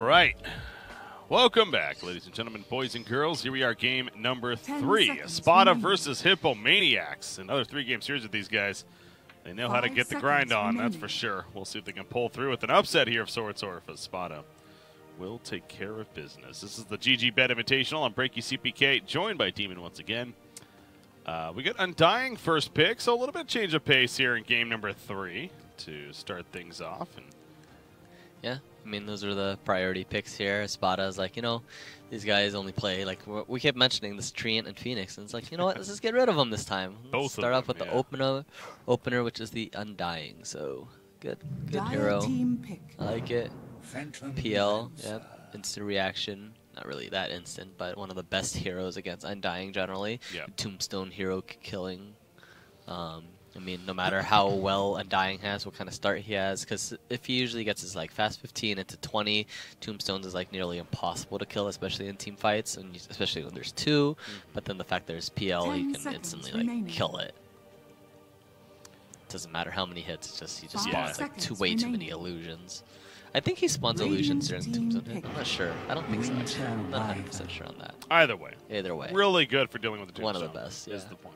Right. Welcome back, ladies and gentlemen, boys and girls. Here we are, game number 3. Espada versus Hippomaniacs. Another 3-game series with these guys. They know how to get the grind on, that's for sure. We'll see if they can pull through with an upset here of sorts, or if Espada will take care of business. This is the GG.Bet Invitational on BreakyCPK, joined by DeMoN once again. We got Undying first pick, so a little bit of change of pace here in game number 3 to start things off. And yeah, I mean, those are the priority picks here. Espada is like, you know, these guys only play, like, we kept mentioning this Treant and Phoenix, and it's like, you know what, let's just get rid of them this time. Let's start off with the opener, which is the Undying. So, good hero. I like it. PL, yep, instant reaction. Not really that instant, but one of the best heroes against Undying generally. Yep. Tombstone hero killing. I mean, no matter how well Undying has, what kind of start he has, because if he usually gets his like fast 15 into 20, Tombstones is like nearly impossible to kill, especially in team fights, and especially when there's 2. But then the fact there's PL, he can instantly like kill it. Doesn't matter how many hits, it's just he just spawns like way too many illusions. I think he spawns illusions during Tombstone hit. I'm not sure. I don't think so. Actually. I'm not 100% sure on that. Either way. Really good for dealing with the Tombstone. One of the best. Yeah. Is the point.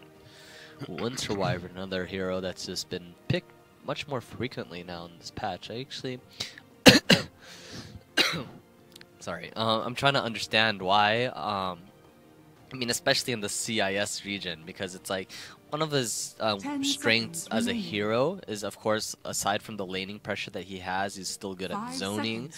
Winter Wyvern, another hero that's just been picked much more frequently now in this patch. I actually, sorry, I'm trying to understand why. I mean, especially in the CIS region, because it's like one of his strengths as a hero is, of course, aside from the laning pressure that he has, he's still good at zoning.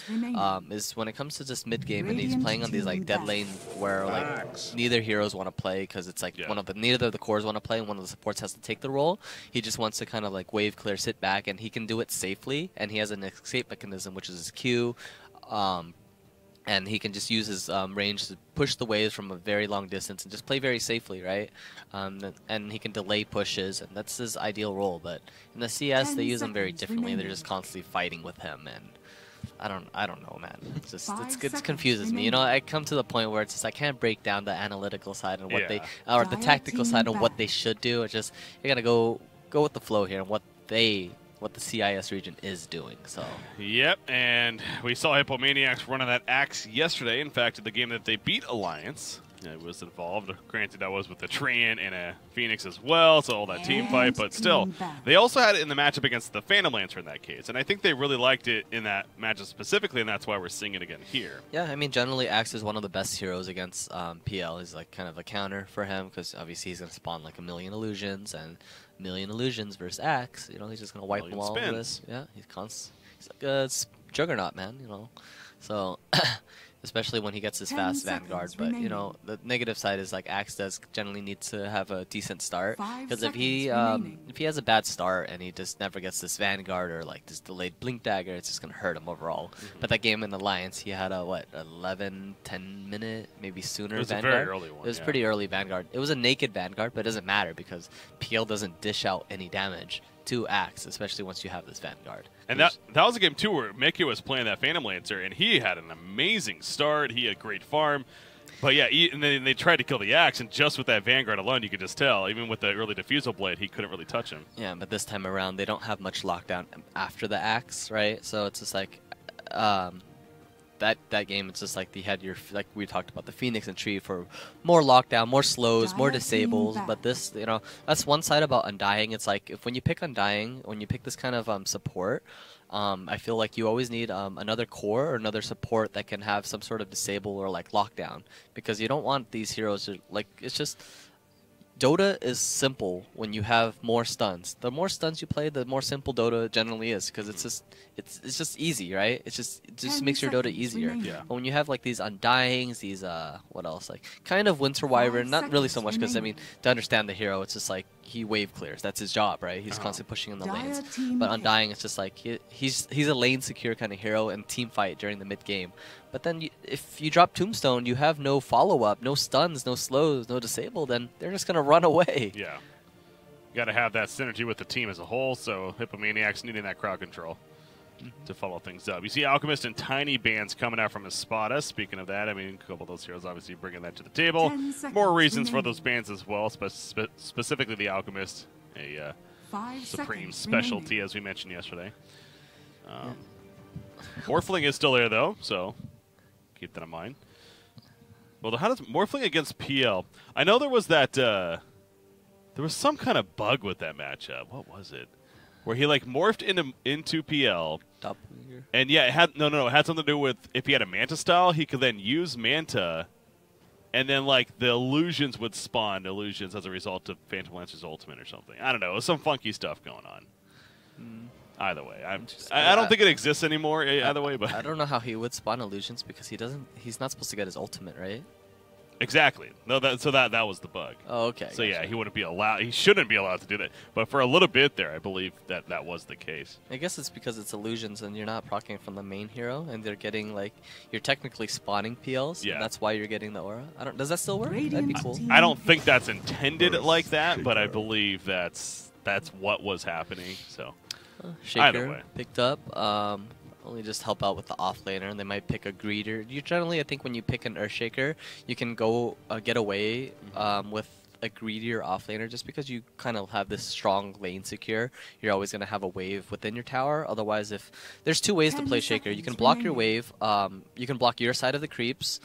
Is when it comes to just mid game and he's playing on these like dead lane where like neither heroes want to play, because it's like neither of the cores want to play and one of the supports has to take the role. He just wants to kind of like wave clear, sit back, and he can do it safely. And he has an escape mechanism, which is his Q. And he can just use his range to push the waves from a very long distance and just play very safely, right? And he can delay pushes, and that's his ideal role. But in the CS, they use him very differently. They're just constantly fighting with him, and I don't know, man. It's just it confuses me. You know, I come to the point where it's just I can't break down the analytical side and what they or the tactical side of what they should do. It's just you gotta go with the flow here and what the CIS region is doing. So yep, and we saw Hippomaniacs running that axe yesterday. In fact, in the game that they beat Alliance, it was involved. Granted, that was with the Treant and a Phoenix as well, so all that team fight, but still, they also had it in the matchup against the Phantom Lancer in that case, and I think they really liked it in that matchup specifically, and that's why we're seeing it again here. Yeah, I mean, generally, Axe is one of the best heroes against PL. He's like kind of a counter for him, because obviously he's going to spawn like a million illusions, and million illusions versus Axe, you know, he's just gonna wipe them all with this. Yeah, he's like a juggernaut, man, you know. So especially when he gets his fast Vanguard, but you know, the negative side is like Axe does generally need to have a decent start, because if he has a bad start and he just never gets this Vanguard or like this delayed Blink Dagger, it's just gonna hurt him overall. But that game in Alliance, he had a what, 10 minute, maybe sooner Vanguard. It was a very early one. It was pretty early Vanguard. It was a naked Vanguard, but it doesn't matter because PL doesn't dish out any damage to Axe, especially once you have this Vanguard. And that was a game too where Mickey was playing that Phantom Lancer, and he had an amazing start. He had great farm, but yeah, and then they tried to kill the Axe, and just with that Vanguard alone, you could just tell. Even with the early Diffusal Blade, he couldn't really touch him. Yeah, but this time around, they don't have much lockdown after the Axe, right? So it's just like that game. It's just like they had like we talked about the Phoenix and Tree for more lockdown, more slows, more disables. But this, you know, that's one side about Undying. It's like when you pick Undying, when you pick this kind of support, I feel like you always need another core or another support that can have some sort of disable or like lockdown, because you don't want these heroes to like. It's just Dota is simple when you have more stuns. The more stuns you play, the more simple Dota generally is, because it's just easy, right? It just makes your Dota easier. Yeah. But when you have like these Undyings, these what else, like kind of Winter Wyvern, not really so much, because I mean, to understand the hero, it's just like he wave clears. That's his job, right? He's constantly pushing in the lanes. But Undying, it's just like he's a lane secure kind of hero and team fight during the mid game. But then if you drop Tombstone, you have no follow-up, no stuns, no slows, no disable, then they're just going to run away. Yeah. You got to have that synergy with the team as a whole, so Hippomaniacs needing that crowd control to follow things up. You see Alchemist and Tiny Bands coming out from Espada. Speaking of that, I mean, a couple of those heroes obviously bringing that to the table. More reasons for those bands as well, specifically the Alchemist, a supreme specialty, as we mentioned yesterday. Morphling is still there, though, so Keep that in mind. Well, how does morphling against PL? I know there was that. There was some kind of bug with that matchup. What was it? Where he like morphed into PL. And yeah, it had it had something to do with if he had a Manta style, he could then use Manta, and then like the illusions would spawn illusions as a result of Phantom Lancer's ultimate or something. I don't know. It was some funky stuff going on. Either way, I don't think it exists anymore. Either way, but I don't know how he would spawn illusions because he's not supposed to get his ultimate, right? Exactly. No, that was the bug. Oh, okay. So yeah, he wouldn't be allowed. He shouldn't be allowed to do that. But for a little bit there, I believe that was the case. I guess it's because it's illusions and you're not proccing from the main hero, and they're getting like you're technically spawning PLs. Yeah. And that's why you're getting the aura. Does that still work? That'd be cool. I don't think that's intended like that, but I believe that's what was happening. So either way, picked up. Only just help out with the offlaner, and they might pick a greeter. You generally, I think, when you pick an Earthshaker, you can go get away with a greedier offlaner, just because you kind of have this strong lane secure. You're always going to have a wave within your tower. Otherwise, if there's two ways to play Shaker, you can block your wave. You can block your side of the creeps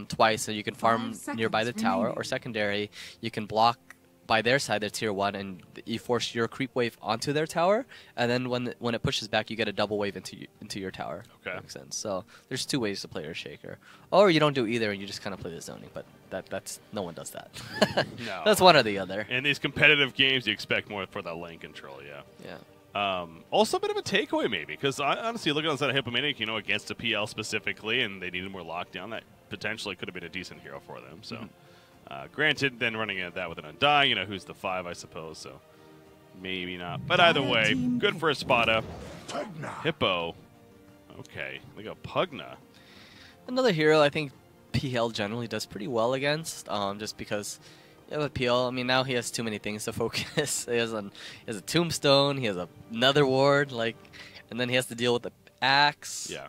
twice, so you can farm nearby the tower. Or secondary, you can block by their side, their tier 1, and you force your creep wave onto their tower, and then when it pushes back, you get a double wave into your tower. Okay. Makes sense. So there's two ways to play your Shaker. Or you don't do either, and you just kind of play the zoning, but that's no one does that. No. That's one or the other. In these competitive games, you expect more for that lane control, yeah. Yeah. Also a bit of a takeaway, maybe, because honestly, looking on the side of Hippomaniacs, against a PL specifically, and they needed more lockdown, that potentially could have been a decent hero for them, so... Granted, then running at that with an Undying, who's the 5, I suppose, so maybe not. But either way, good for Espada. Hippo. Okay, we got Pugna. Another hero I think PL generally does pretty well against, just because you have a PL. I mean, now he has too many things to focus. He has a Tombstone, he has another ward, and then he has to deal with the Axe. Yeah.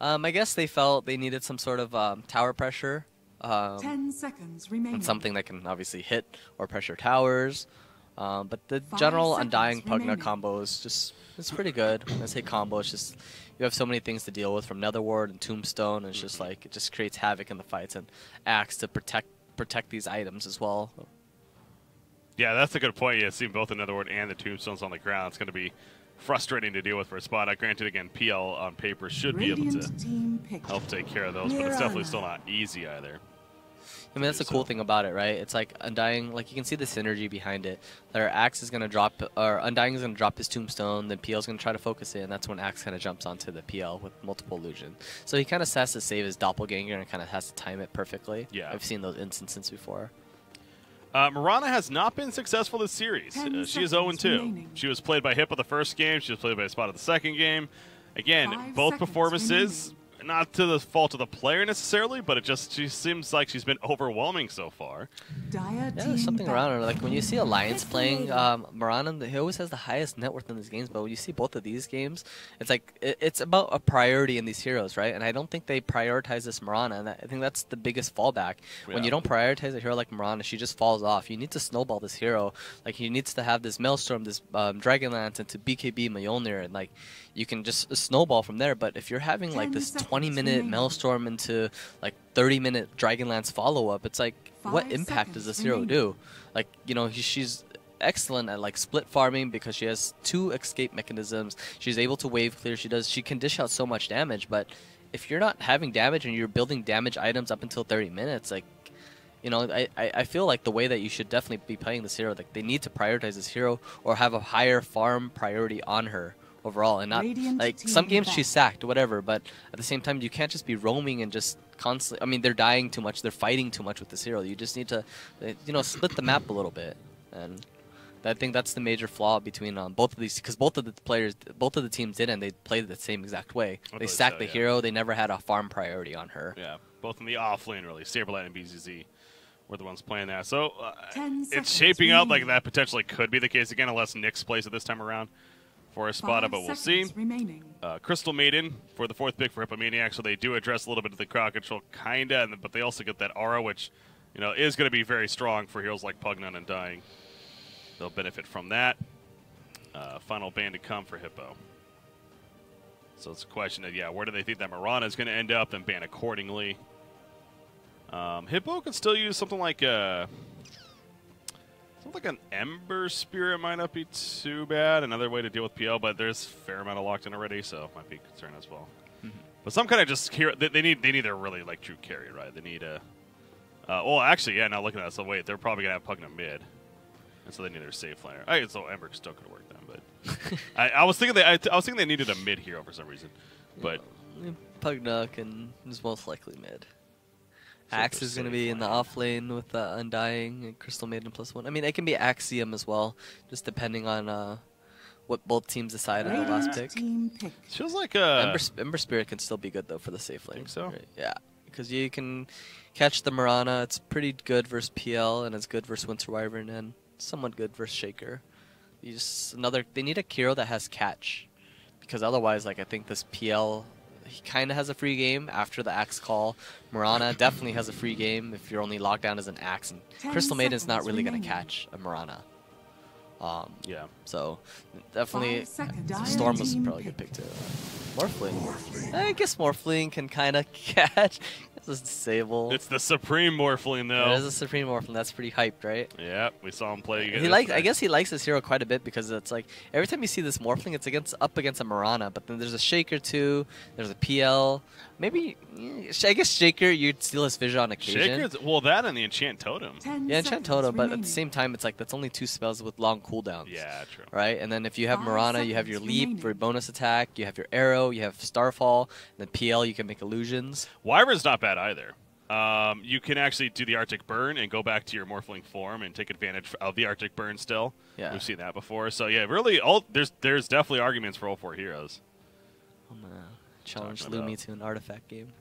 I guess they felt they needed some sort of tower pressure. 10 seconds remaining. And something that can obviously hit or pressure towers. But the general Undying Pugna combo is it's pretty good. When I say combo, it's just you have so many things to deal with from Netherward and Tombstone, and it's just like it just creates havoc in the fights, and Axe to protect these items as well. Yeah, that's a good point. Yeah, seeing both the Netherward and the Tombstones on the ground, it's going to be frustrating to deal with for Espada. Granted, again, PL on paper should be able to help take care of those, but it's definitely still not easy either. I mean, that's the cool thing about it, right? It's like Undying, like you can see the synergy behind it. Their Axe is going to drop, or Undying is going to drop his Tombstone, then PL is going to try to focus it, and that's when Axe kind of jumps onto the PL with multiple illusion. So he kind of has to save his doppelganger and kind of has to time it perfectly. Yeah. I've seen those instances before. Mirana has not been successful this series. She is 0-2. She was played by Hippo the first game. She was played by Espada the second game. Again, both performances, not to the fault of the player necessarily, but she seems like she's been overwhelming so far. Yeah, there's something around her. Like when you see Alliance playing, Mirana, he always has the highest net worth in these games, but when you see both of these games, it's like it's about a priority in these heroes, right? And I don't think they prioritize this Mirana, and I think that's the biggest fallback. When you don't prioritize a hero like Mirana, she just falls off. You need to snowball this hero. Like he needs to have this Maelstrom, this Dragonlance into BKB Mjolnir, and like you can just snowball from there. But if you're having like this 20-minute Maelstrom into like 30-minute Dragonlance follow-up, it's like, what impact does this hero do? Like, she's excellent at like split farming because she has 2 escape mechanisms. She's able to wave clear. She can dish out so much damage. But if you're not having damage and you're building damage items up until 30 minutes, like, I feel like the way that you should definitely be playing this hero, like they need to prioritize this hero or have a higher farm priority on her overall, and not like some games she's sacked, whatever, but at the same time you can't just be roaming and just constantly. I mean, they're dying too much, they're fighting too much with this hero. You just need to, split the map a little bit, and I think that's the major flaw between both of these, because both of the teams did, and they played the same exact way. They sacked the hero. They never had a farm priority on her. Yeah, both in the off lane really. Saberlight and BZZ were the ones playing that. So it's shaping out like that potentially could be the case again, unless Nyx plays it this time around for Espada, but we'll see. Crystal Maiden for the 4th pick for Hippomaniacs, so they do address a little bit of the crowd control, kinda, but they also get that aura, which is going to be very strong for heroes like Pugna and Undying. They'll benefit from that. Final ban to come for Hippo. So it's a question of, yeah, where do they think that Mirana is going to end up, then ban accordingly. Hippo could still use something like an Ember Spirit might not be too bad. Another way to deal with PL, but there's a fair amount of locked in already, so it might be a concern as well. But some kind of just hero, they need a really like true carry, right? They need a. Well, actually, yeah. Now looking at that, so wait, they're probably gonna have Pugna mid, and so they need their safe laner. I guess so Ember still could work then, but I was thinking they needed a mid hero for some reason, but Pugna is most likely mid. Axe is going to be in the off lane with Undying and Crystal Maiden +1. I mean, it can be Axiom as well, just depending on what both teams decide on the last pick. Feels like Ember Spirit can still be good though for the safe lane. Think so? Right? Yeah, because you can catch the Mirana. It's pretty good versus PL, and it's good versus Winter Wyvern, and somewhat good versus Shaker. They need a hero that has catch, because otherwise, like I think this PL. He kind of has a free game after the Axe call. Mirana definitely has a free game if you're only locked down as an Axe. And Crystal Maiden's not really going to catch a Mirana. Yeah. So definitely Storm was probably a good pick too. Morphling. I guess Morphling can kind of catch. It's disable. It's the Supreme Morphling though. It is a Supreme Morphling. That's pretty hyped, right? Yeah, we saw him play. I guess he likes this hero quite a bit because it's like every time you see this Morphling, it's up against a Mirana. But then there's a Shaker too. There's a PL. Maybe I guess Shaker you'd steal his vision on occasion. Well, that and the Enchant Totem. Yeah, Enchant Totem. But at the same time, it's like that's only 2 spells with long cooldowns. Yeah, true. Right, and then if you have Mirana, you have your Leap for bonus attack. You have your Arrow. You have Starfall. And then PL, you can make illusions. Wyvern's not bad either. You can actually do the Arctic Burn and go back to your Morphling form and take advantage of the Arctic Burn still. Yeah. We've seen that before. So, yeah, really, there's definitely arguments for all 4 heroes. I'm going to challenge Lumi to an Artifact game.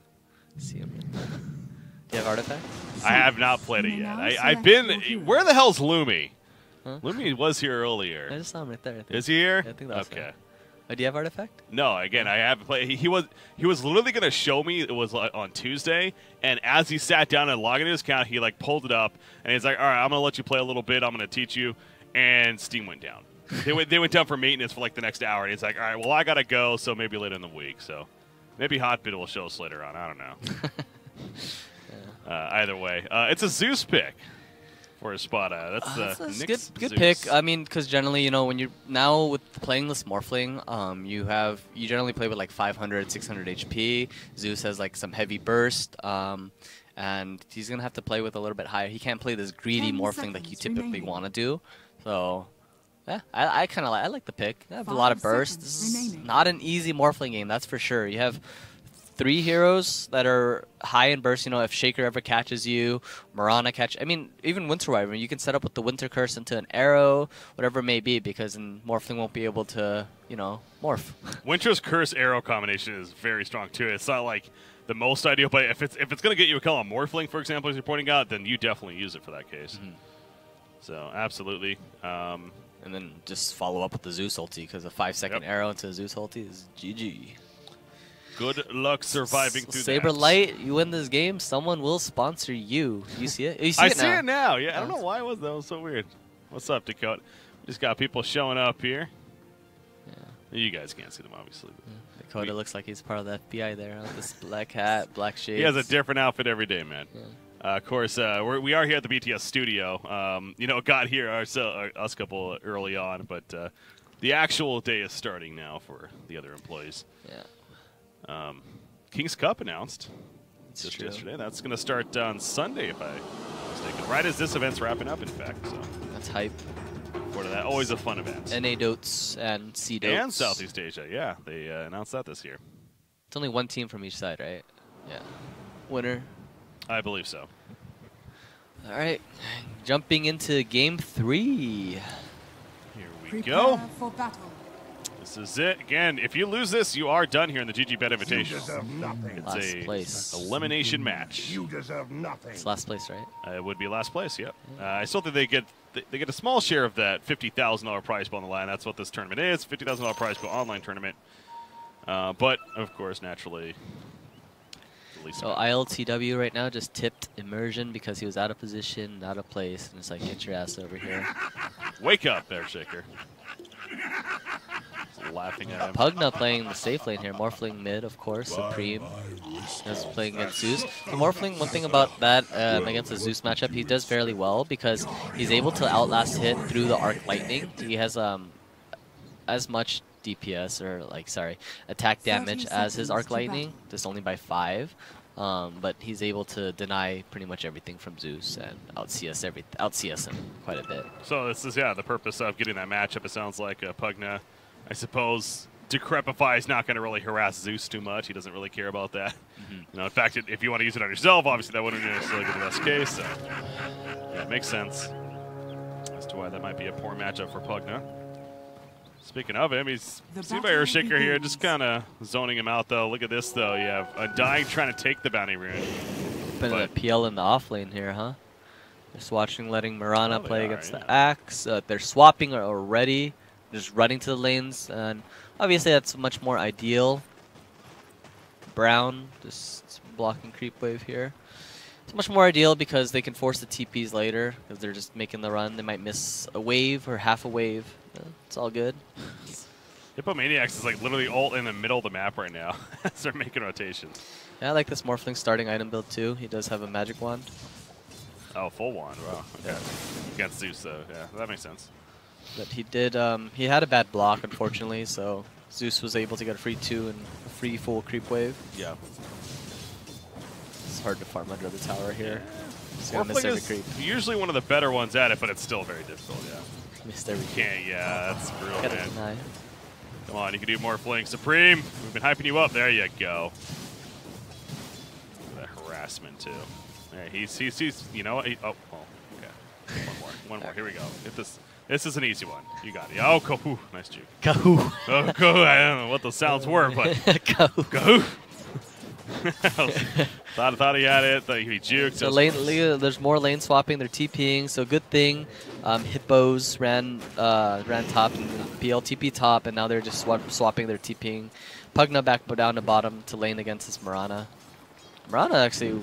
See him. Do you have Artifact? I have not played it yet. I've been... Where the hell's Lumi? Huh? Lumi was here earlier. I just saw him right there. I think. Is he here? Yeah, I think that's okay. Right. Oh, do you have Artifact? No, again, I haven't played. He was literally going to show me. It was on Tuesday, and as he sat down and logged into his account, he like pulled it up, and he's like, "All right, I'm going to let you play a little bit. I'm going to teach you." And Steam went down. they went down for maintenance for like the next hour, and he's like, "All right, well, I got to go, so maybe later in the week." So maybe Hotbit will show us later on. I don't know. Yeah. Either way, it's a Zeus pick. For Espada. That's a good pick. I mean, because generally, you know, when you're now with playing this Morphling, you generally play with like 500, 600 HP. Zeus has like some heavy burst, and he's gonna have to play with a little bit higher. He can't play this greedy Morphling like you typically want to do. So, yeah, I kind of like the pick. I have a lot of burst. This is not an easy Morphling game, that's for sure. You have 3 heroes that are high in burst. You know, if Shaker ever catches you, Mirana I mean, even Winter Wyvern, you can set up with the Winter Curse into an arrow, whatever it may be, because then Morphling won't be able to, you know, morph. Winter's Curse arrow combination is very strong too. It's not like the most ideal, but if it's going to get you a kill on Morphling, for example, as you're pointing out, then you definitely use it for that case. So absolutely. And then just follow up with the Zeus ulti, because a 5-second arrow into a Zeus ulti is GG. Good luck surviving through Saber Light, you win this game, someone will sponsor you. You see it? You see I it now. see it now. Yeah, I don't know why that was so weird. What's up, Dakota? Just got people showing up here. Yeah. You guys can't see them, obviously. Yeah. Dakota looks like he's part of the FBI there. This black hat, black shades. He has a different outfit every day, man. Yeah. Of course, we are here at the BTS studio. You know, got here us couple early on, but the actual day is starting now for the other employees. Yeah. King's Cup announced just yesterday. That's going to start on Sunday, if I'm mistaken. Right as this event's wrapping up, in fact. So that's hype. Forward to that, always a fun event. NA Dotes and C Dotes. And Southeast Asia, yeah. They announced that this year. It's only 1 team from each side, right? Yeah. Winner. I believe so. All right. Jumping into Game 3. Here we go. For battle. This is it. Again, if you lose this, you are done here in the GG.Bet Invitational. It's last place. Elimination match. You deserve nothing. It's last place, right? It would be last place, yeah. I still think they get a small share of that $50,000 prize pool on the line. That's what this tournament is, $50,000 prize pool online tournament. But, of course, naturally, the least. So ILTW right now just tipped Immersion because he was out of position, out of place, and it's like, get your ass over here. Wake up there, Shaker. Laughing at him. Pugna playing the safe lane here. Morphling mid, of course. Supreme is playing against Zeus. The Morphling, one thing about that against the Zeus matchup, he does fairly well because he's able to outlast hit through the Arc Lightning. He has as much DPS attack damage as his Arc Lightning, just only by 5. But he's able to deny pretty much everything from Zeus and out CS him quite a bit. So this is the purpose of getting that matchup. It sounds like Pugna, I suppose, Decrepify is not going to really harass Zeus too much. He doesn't really care about that. In fact, if you want to use it on yourself, obviously that wouldn't necessarily be the best case. So yeah, it makes sense as to why that might be a poor matchup for Pugna. Speaking of him, he's seen by Earthshaker here, just kind of zoning him out, though. Look at this, though. You have Undying trying to take the bounty rune. But a PL in the off lane here, huh? Just watching, letting Mirana play against the Axe. They're swapping already, just running to the lanes, and obviously that's much more ideal. Brown just blocking creep wave here. It's much more ideal because they can force the TPs later because they're just making the run. They might miss a wave or half a wave. It's all good. Hippomaniacs is like literally all in the middle of the map right now as they're making rotations. Yeah, I like this Morphling starting item build too. He does have a magic wand. Oh, full wand. Wow. Okay. Against Zeus, though. Yeah, that makes sense. But he did. He had a bad block, unfortunately, so Zeus was able to get a free 2 and a free full creep wave. Yeah. It's hard to farm under the tower here. Just gonna miss every creep. Usually one of the better ones at it, but it's still very difficult. Yeah. Missed every creep. Yeah, that's brutal, Gotta man. deny. Come on, you can do more fling. Supreme, we've been hyping you up. There you go. The harassment too. Yeah, he's you know what? Oh, okay. One more. Here we go. Get this. This is an easy one. You got it. Oh, Kahoo. Nice juke. Kahoo. Oh, Kahoo. I don't know what those sounds were, but Kahoo. Kahoo. thought he had it. Thought he juked. So there's more lane swapping. They're TPing. So good thing. Hippos ran top and PL TP top, and now they're just swapping their TPing. Pugna back down to bottom to lane against this Mirana. Mirana actually,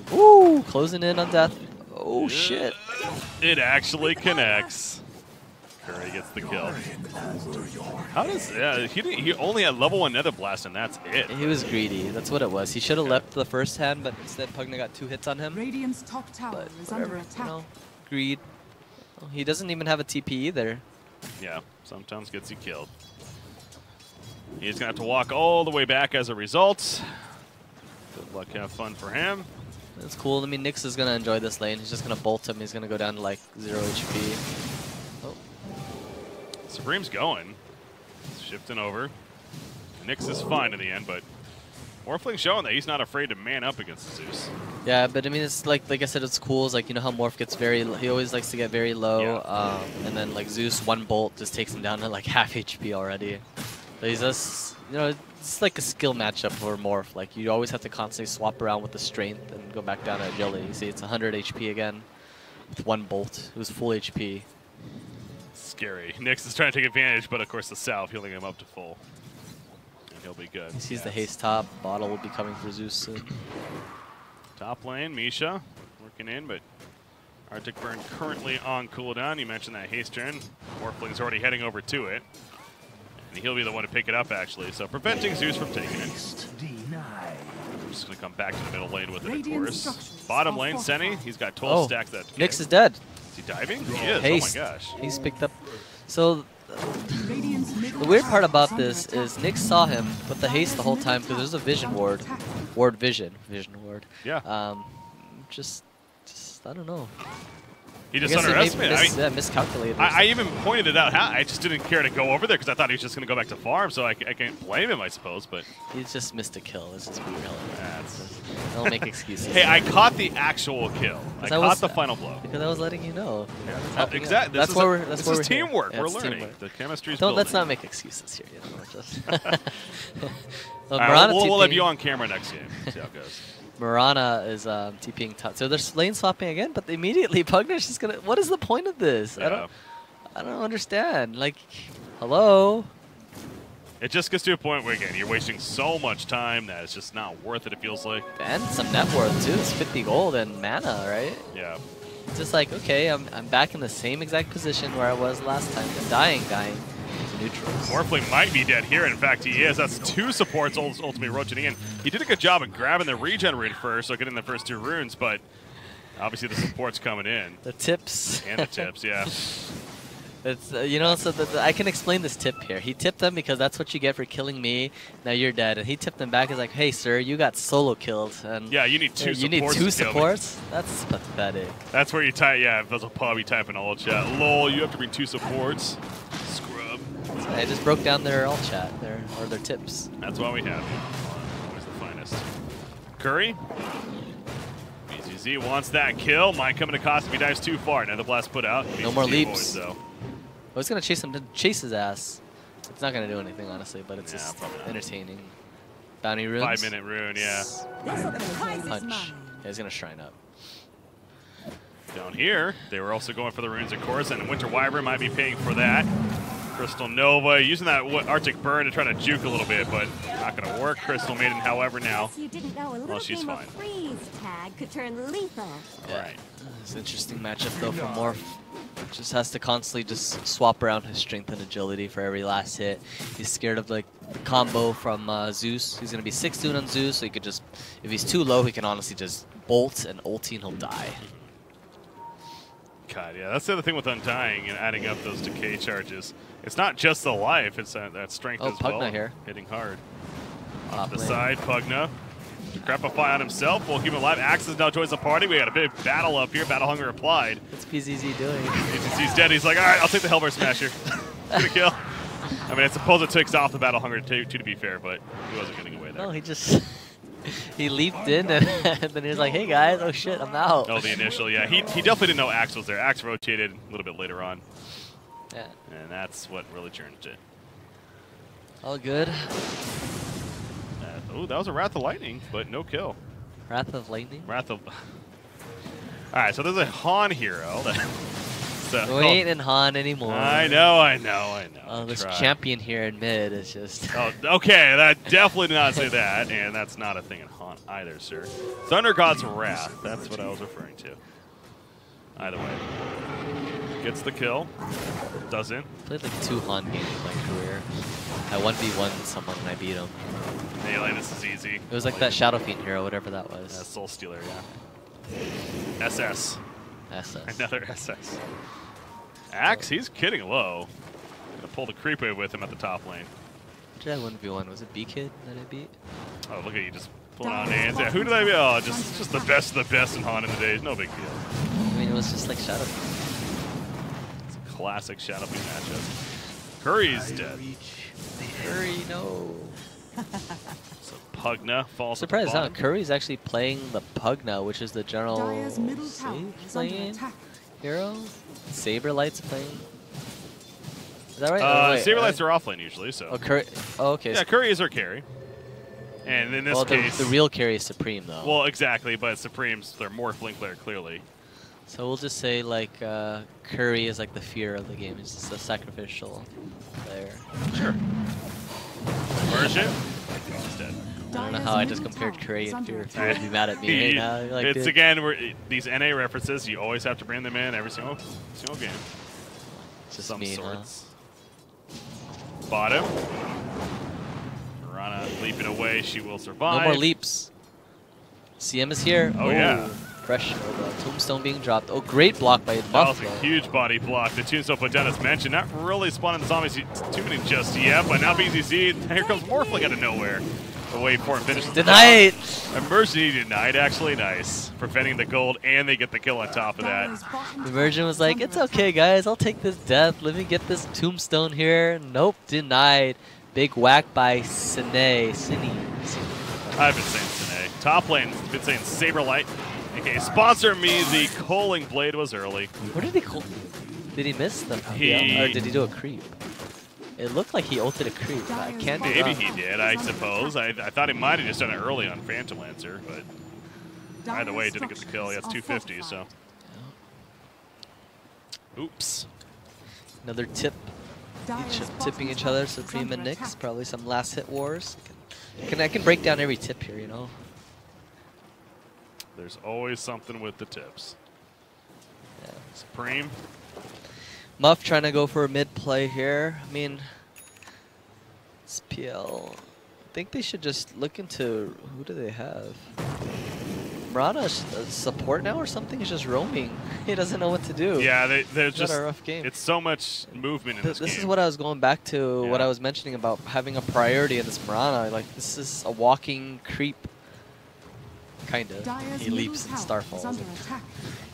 closing in on death. Oh shit! It actually connects. Curry gets the kill. How does he only had level 1 Nether Blast and that's it. He was greedy. That's what it was. He should have left the first hand, but instead Pugna got 2 hits on him. Radiant's top tower is under attack. You know, greed. He doesn't even have a TP either. Yeah, sometimes gets you killed. He's gonna have to walk all the way back as a result. Good luck, have fun for him. That's cool. I mean, Nyx is gonna enjoy this lane. He's just gonna bolt him. He's gonna go down to like 0 HP. Supreme's going. Shifting over. Nyx is fine in the end, but Morphling showing that he's not afraid to man up against Zeus. Yeah, but I mean, it's like I said, it's cool. It's like, you know how Morph gets he always likes to get very low, and then like Zeus, 1 bolt just takes him down to like half HP already. So he's just, you know, it's like a skill matchup for Morph. Like you always have to constantly swap around with the strength and go back down to agility. You see, it's 100 HP again with 1 bolt. It was full HP. Scary. Nyx is trying to take advantage, but of course the Salve healing him up to full. And he'll be good. He sees the haste top. Bottle will be coming for Zeus soon. Top lane, Misha working in, but Arctic Burn currently on cooldown. You mentioned that haste turn. Morphling's already heading over to it. And he'll be the one to pick it up, actually. So preventing Zeus from taking it. I'm just going to come back to the middle lane with it, of course. Bottom lane, Senny. He's got 12 stacks. That Nyx is dead. Is he diving? He is. Haste. Oh my gosh. He's picked up. So the weird part about this is Nyx saw him with the haste the whole time because there's a vision ward. Vision ward. Yeah. Just I don't know. He just underestimated. Miscalculated. I even pointed it out. I just didn't care to go over there because I thought he was just going to go back to farm, so I can't blame him, I suppose. But he just missed a kill. Let's just be real. Don't make excuses. Hey, I caught the actual kill. I caught the final blow. Because I was letting you know. Yeah, exactly. This is teamwork. We're learning. Teamwork. The chemistry's building. Let's not make excuses here. You know, just we'll have you on camera next game. See how it goes. Mirana is TPing top. So they're lane swapping again, but immediately Pugna's just gonna. What is the point of this? Yeah. I don't understand. Like, hello. It just gets to a point where again you're wasting so much time that it's just not worth it. It feels like. And some net worth too. It's 50 gold and mana, right? Yeah. It's just like, okay, I'm back in the same exact position where I was last time. I'm dying. neutrals. Morphling might be dead here. In fact, he is. That's 2 supports ultimately rotating in. He did a good job of grabbing the regen rune first, so getting the first 2 runes, but obviously the support's coming in. The tips. And the tips, yeah. It's you know, so I can explain this tip here. He tipped them because that's what you get for killing me. Now you're dead, and he tipped them back. He's like, "Hey, sir, you got solo killed." And yeah, you need 2 supports. You need 2 to supports. That's pathetic. That's where you type. Yeah, if there's a pub, you type in all chat. Lol, you have to bring 2 supports. Scrub. I just broke down their all chat, or their tips. That's why we have you. Always the finest. Curry. BZZ wants that kill. Might come into cost if he dives too far. Another blast put out. No more leaps. Avoids, though. I was gonna chase him to chase his ass. It's not gonna do anything, honestly, but it's just entertaining. Bounty runes. 5-minute rune, yeah. Punch. Yeah, he's gonna shrine up. Down here, they were also going for the runes, of course, and Winter Wyvern might be paying for that. Crystal Nova using that Arctic Burn to try to juke a little bit, but not going to work. Crystal Maiden, however, now. Well, she's fine. Tag could turn lethal. Yeah. Right. It's an interesting matchup though for Morph. Just has to constantly just swap around his strength and agility for every last hit. He's scared of like combo from Zeus. He's gonna be 6-2 on Zeus, so he could just, if he's too low, he can honestly just bolt and ulti and he'll die. God, yeah, that's the other thing with Undying and adding up those decay charges. It's not just the life, it's that strength as well. Pugna here. Hitting hard. Off the side, Pugna. Crepify on himself. We'll keep him alive. Axis now joins the party. We got a big battle up here. Battle Hunger applied. What's PZZ doing? PZZ's dead. He's like, all right, I'll take the Hellbear Smasher. Good kill. I mean, I suppose it takes off the Battle Hunger too, to be fair, but he wasn't getting away there. No, he just he leaped in and then he was like, hey guys, oh shit, I'm out. Oh, the initial, yeah. He definitely didn't know Axe was there. Axe rotated a little bit later on. Yeah. And that's what really changed it. All good. Oh, that was a Wrath of Lightning, but no kill. Wrath of Lightning? Wrath of... Alright, so there's a Han hero. We ain't in Han anymore. I know. Oh, this champion here in mid is just... Oh, okay, that definitely did not say that, and that's not a thing in Han either, sir. Thunder God's Wrath, that's what I was referring to. Either way. Gets the kill. Doesn't. Played like 2 Han games in my career. I 1v1 someone and I beat him. Yeah, like, this is easy. It was like that Shadow Fiend hero, whatever that was. Soul Stealer, yeah. SS. Another SS. Axe, he's kidding low. Gonna pull the creep wave with him at the top lane. Who did I 1v1? Was it B-Kid that I beat? Oh, look at you just pulling on hands. Yeah, who did I beat? Oh, just the best of the best in Han in the days. No big deal. I mean, it was just like Shadow Fiend. It's a classic Shadow Fiend matchup. Curry's dead. Curry, no. So Pugna falls. Surprised, huh? Curry's actually playing the Pugna, which is the general playing hero. Saberlight's playing. Is that right? Saberlights are offlane usually, so. Oh, Curry. Oh, okay. Yeah, Curry is our carry. And in this case, the real carry is Supreme, though. Well, exactly, but Supreme's their Morphling player clearly. So we'll just say like Curry is like the fear of the game. He's just a sacrificial player. Sure. Immersion. He's dead. I don't know how I just compared Curry and Fear. Fear would be mad at me right now. Like, it's again these NA references. You always have to bring them in every single game. Just some mean, sorts. Huh? Bottom. Mirana leaping away. She will survive. No more leaps. CM is here. Oh yeah. Fresh. The tombstone being dropped. Oh, great block by Buff. That was a huge body block. The tombstone put down as mentioned. Not really spawning the zombies too many just yet, but now BZZ. Here comes Morphling out of nowhere. Wait for it. Finish. Denied. Immersion denied. Actually, nice. Preventing the gold, and they get the kill on top of that. Immersion was like, it's okay, guys. I'll take this death. Let me get this tombstone here. Nope, denied. Big whack by Cine. I've been saying Cine. Top lane, been saying Saberlight. Okay, sponsor me. The Coaling Blade was early. What did he call? Did he miss the? Or did he do a creep? It looked like he ulted a creep. I can't. Maybe he did. I suppose. I thought he might have just done it early on Phantom Lancer, but either way, he didn't get the kill. He has 250, so. Oops. Another tip. Tipping each other, Supreme and Nyx. Probably some last hit wars. I can break down every tip here, you know. There's always something with the tips. Yeah. Supreme. Muff trying to go for a mid play here. I mean, SPL. I think they should just look into who do they have. Murana's support now or something? He's just roaming. He doesn't know what to do. Yeah, they're It's just a rough game. It's so much movement in this game. This is what I was going back to. What I was mentioning about having a priority in this Murana. Like this is a walking creep. Kinda. He leaps and Starfalls.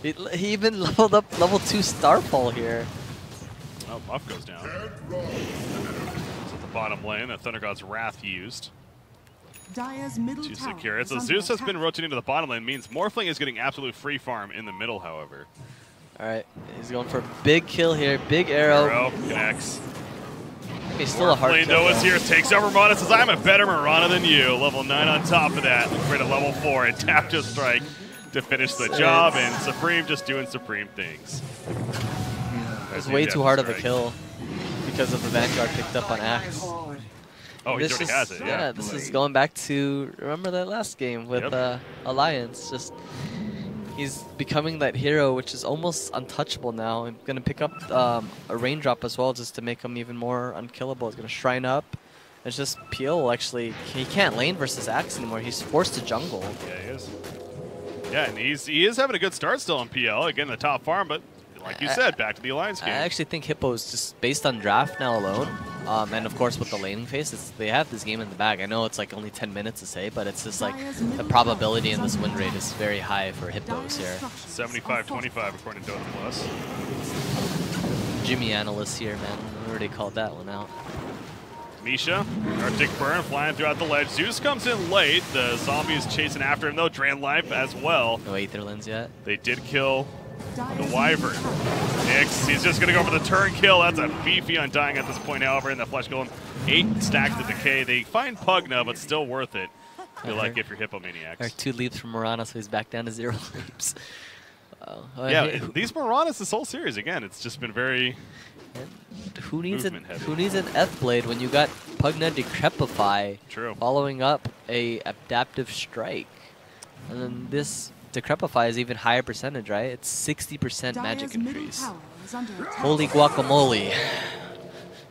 He even leveled up level 2 Starfall here. Oh, buff goes down. It's at the bottom lane. The Thunder God's Wrath used to secure it. So Zeus has been rotating to the bottom lane. Means Morphling is getting absolute free farm in the middle, however. All right, he's going for a big kill here. Big arrow. Connects. He's still a hard kill. Noah's here, takes over Mirana, says, I'm a better Mirana than you. Level 9 on top of that. Crit at level 4 and tap to strike to finish the job. And Supreme just doing Supreme things. It was way too hard of a kill because of the Vanguard picked up on Axe. Oh, he already has it, yeah. This is going back to, remember that last game with Alliance. Just he's becoming that hero, which is almost untouchable now. I'm going to pick up a Raindrop as well just to make him even more unkillable. He's going to Shrine up. It's just Peel, actually. He can't lane versus Axe anymore. He's forced to jungle. Yeah, he is. Yeah, and he is having a good start still on PL. Again, the top farm, but like you said, back to the Alliance game. I actually think Hippo is just based on draft now alone. And of course with the laning phase, they have this game in the bag. I know it's like only 10 minutes to say, but it's just like the probability in this win rate is very high for Hippos here. 75-25 according to Dota Plus. Jimmy analyst here, man. I already called that one out. Misha, Arctic Burn flying throughout the ledge. Zeus comes in late. The zombie is chasing after him though. Drain life as well. No Aether Lens yet. They did kill the Wyvern. Nyx, he's just going to go for the turn kill. That's a beefy Undying at this point, however, in the Flesh Golem. 8 stacks to decay. They find Pugna, but still worth it. Feel like if you're Hippomaniacs. 2 leaps from Murana, so he's back down to 0 leaps. Yeah, these Muranas this whole series, again, it's just been very who needs an F-Blade when you got Pugna Decrepify following up a Adaptive Strike? And then this Decrepify is even higher percentage, right? It's 60% magic increase. Holy guacamole.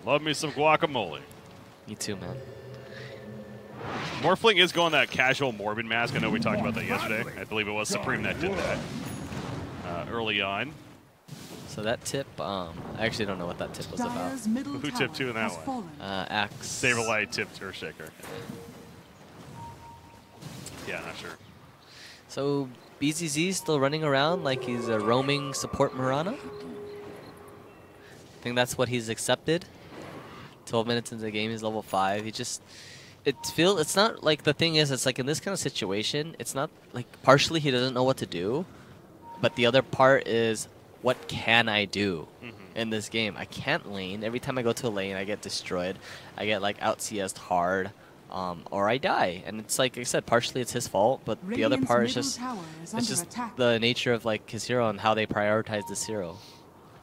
Love me some guacamole. Me too, man. Morphling is going that casual Morbid mask. I know we talked about that yesterday. I believe it was Supreme that did that early on. So that tip, I actually don't know what that tip was about. Who tipped 2 in that one? Axe. Saberlight tipped Earthshaker. Yeah, not sure. So BZZ still running around like he's a roaming support Murana. I think that's what he's accepted. 12 minutes into the game, he's level 5. He just, it's not like, the thing is, it's like in this kind of situation, it's not like partially he doesn't know what to do, but the other part is, what can I do in this game? I can't lane. Every time I go to a lane, I get destroyed. I get like out CS'd hard. Or I die, and it's like I said, partially it's his fault, but the other part is just the nature of like his hero and how they prioritize this hero,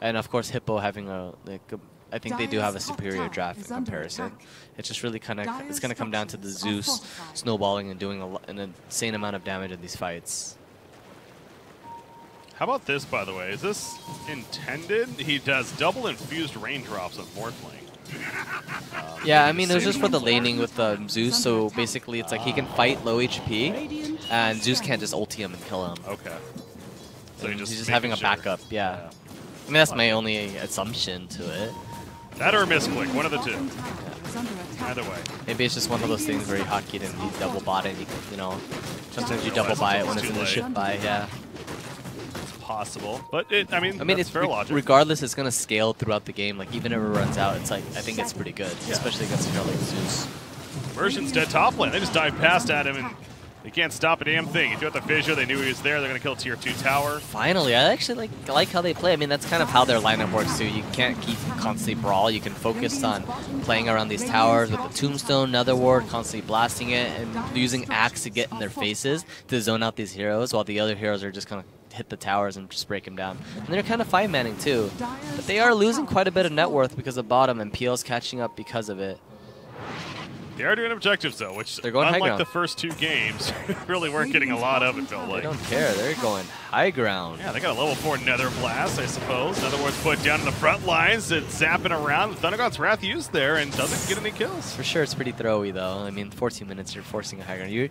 and of course Hippo having I think they do have a superior draft in comparison. It's just really kind of it's going to come down to the Zeus snowballing and doing an insane amount of damage in these fights. How about this, by the way? Is this intended? He does double infused raindrops on Morphling. Yeah, I mean, it was just for the laning with Zeus, so basically it's like he can fight low HP, and Zeus can't just ulti him and kill him. Okay. So he's just having a backup, yeah. I mean, that's my only assumption to it. That or a misclick, one of the two. Yeah. Either way. Maybe it's just one of those things where he hotkeyed and he double bought it, you know. Sometimes you double buy it when it's in the shift buy, yeah. Possible, but I mean it's fair logic. Regardless, it's gonna scale throughout the game. Like even if it runs out, it's like I think it's pretty good, especially against a hero like Zeus. Version's dead top lane. They just dive past at him and they can't stop a damn thing. He threw out the fissure. They knew he was there. They're gonna kill tier 2 tower. Finally, I actually like how they play. I mean, that's kind of how their lineup works too. You can't keep constantly brawl. You can focus on playing around these towers with the Tombstone, Nether Ward, constantly blasting it, and using Axe to get in their faces to zone out these heroes, while the other heroes are just kind of hit the towers and just break him down. And they're kind of 5-manning too. But they are losing quite a bit of net worth because of bottom, and PL's catching up because of it. They are doing objectives, though, which, They're going high unlike ground. the first 2 games, really weren't getting a lot of it, felt They like. don't care. They're going high ground. Yeah, they got a level 4 Nether Blast, I suppose. In other words, put down in the front lines. It's zapping around. Thundergod's Wrath used there and doesn't get any kills. For sure, it's pretty throwy, though. I mean, 14 minutes, you're forcing a high ground.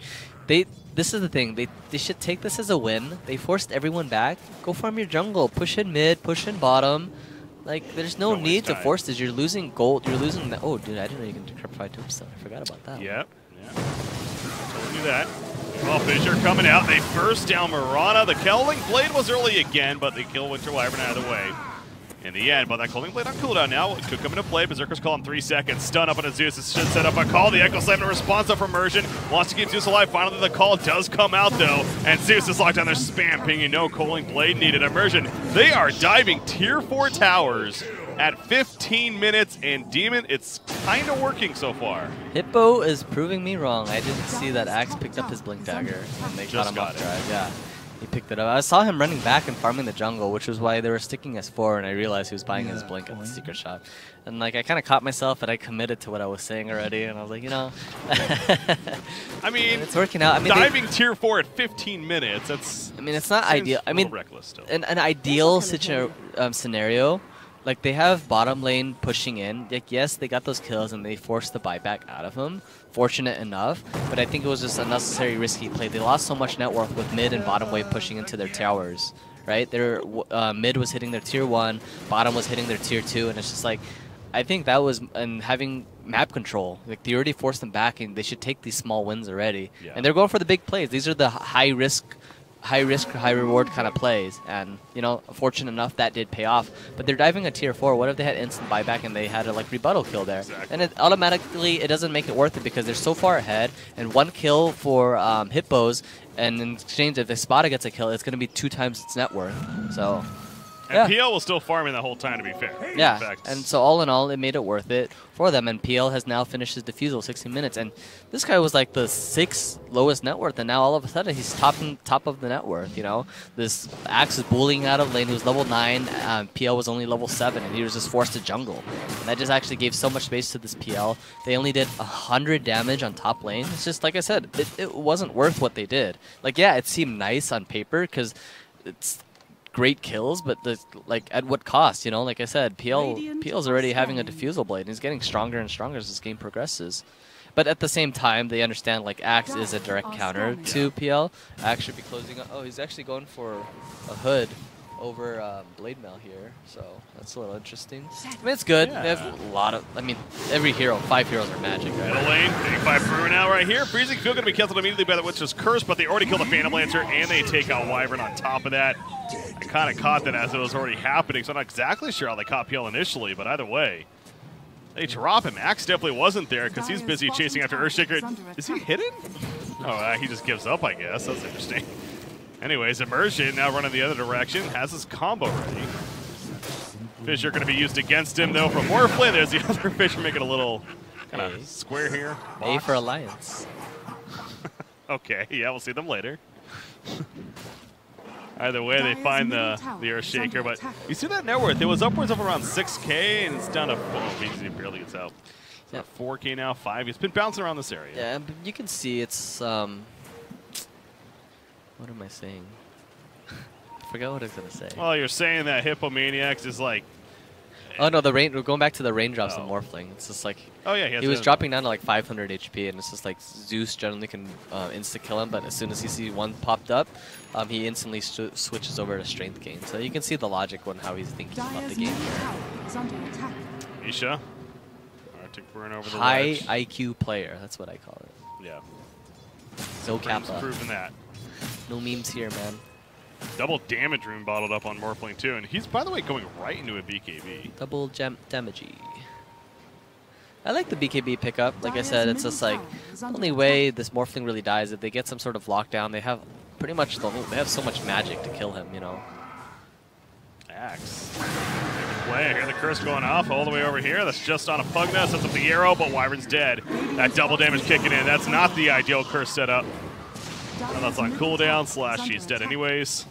This is the thing. They should take this as a win. They forced everyone back. Go farm your jungle. Push in mid, push in bottom. Like, there's no need to force this. You're losing gold. You're losing the... Oh, dude, I didn't know you can decryptify tombstone. I forgot about that. Yep. Yeah. Told you that. Well, Fissure coming out. They first down Mirana. The Quelling Blade was early again, but they kill Winter Wyvern out of the way. In the end, but that Quelling Blade on cooldown now. It could come into play. Berserker's Call in 3 seconds. Stun up on a Zeus. This should set up a call. The Echo Slam in response up from Immersion. Wants to keep Zeus alive. Finally, the call does come out, though. And Zeus is locked down there. Spam pinging. No Quelling Blade needed. Immersion. They are diving tier 4 towers at 15 minutes. And Demon, it's kind of working so far. Hippo is proving me wrong. I didn't see that Axe picked up his Blink Dagger when they caught him off drive. Yeah. He picked it up. I saw him running back and farming the jungle, which was why they were sticking S4, and I realized he was buying his Blink at the secret shop. And like, I kind of caught myself, and I committed to what I was saying already, and I was like, you know. I mean, it's working out. I mean, diving tier 4 at 15 minutes, that's... I mean, it's not ideal. I mean, reckless still. An ideal scenario, like they have bottom lane pushing in. Like, yes, they got those kills, and they forced the buyback out of him. Fortunate enough, but I think it was just a necessary risky play. They lost so much net worth with mid and bottom wave pushing into their towers, right? Their mid was hitting their tier 1, bottom was hitting their tier 2, and it's just like, I think that was, and having map control, like they already forced them back, and they should take these small wins already. Yeah. And they're going for the big plays. These are the high risk, high reward kind of plays, and you know, fortunate enough that did pay off. But they're diving a tier 4. What if they had instant buyback and they had a like rebuttal kill there? Exactly. And it automatically, it doesn't make it worth it because they're so far ahead. And 1 kill for Hippos, and in exchange, if Espada gets a kill, it's going to be 2 times its net worth. So. And PL was still farming the whole time, to be fair. Yeah, and so all in all, it made it worth it for them. And PL has now finished his defusal, 16 minutes. And this guy was like the 6th lowest net worth, and now all of a sudden he's top of the net worth. You know, this Axe is bullying out of lane. He was level 9. PL was only level 7, and he was just forced to jungle. And that just actually gave so much space to this PL. They only did 100 damage on top lane. It's just like I said, it wasn't worth what they did. Like, yeah, it seemed nice on paper because it's great kills, but like at what cost? You know, like I said, PL's already having a defusal blade, and he's getting stronger and stronger as this game progresses. But at the same time, they understand like Axe is a direct counter to PL. Axe should be closing up. Oh, he's actually going for a hood over Blade Mail here, so that's a little interesting. I mean, it's good. Yeah. They have a lot of, I mean, every hero, 5 heroes are magic, right? Middle lane, big 5 brew now right here. Freezing Field going to be canceled immediately by the Witch's Curse, but they already killed the Phantom Lancer, and they take out Wyvern on top of that. I kind of caught that as it was already happening, so I'm not exactly sure how they caught PL initially, but either way, they drop him. Axe definitely wasn't there because he's busy chasing after Earthshaker. Is he hidden? Oh, he just gives up, I guess. That's interesting. Anyways, Immersion now running the other direction, has his combo ready. Fissure going to be used against him, though, from Morphlin. There's the other Fissure making a little kind of square here. A for Alliance. Okay, yeah, we'll see them later. Either way, they find the Earthshaker, but you see that net worth? It was upwards of around 6K, and it's down to, he barely gets out. It's at 4K now, 5. It's been bouncing around this area. Yeah, but you can see it's, what am I saying? I forgot what I was going to say. Well, you're saying that Hippomaniacs is like... Oh, no, we're going back to the raindrops and Morphling. It's just like... Oh, yeah, he was dropping down to like 500 HP, and it's just like Zeus generally can insta-kill him, but as soon as he sees one popped up, he instantly switches over to strength gain. So you can see the logic on how he's thinking about the game. Misha. Arctic Burn over the High ledge. IQ player, that's what I call it. Yeah. No kappa. Proving that. No memes here, man. Double damage rune bottled up on Morphling too, and he's, by the way, going right into a BKB. Double damagey. I like the BKB pickup. Like I said, it's just like the only way this Morphling really dies if they get some sort of lockdown. They have pretty much they have so much magic to kill him, you know. Axe. Play. I hear the curse going off all the way over here. That's just on a Pugna. Sets up the arrow, but Wyvern's dead. That double damage kicking in. That's not the ideal curse setup. And that's on cooldown / she's dead anyways.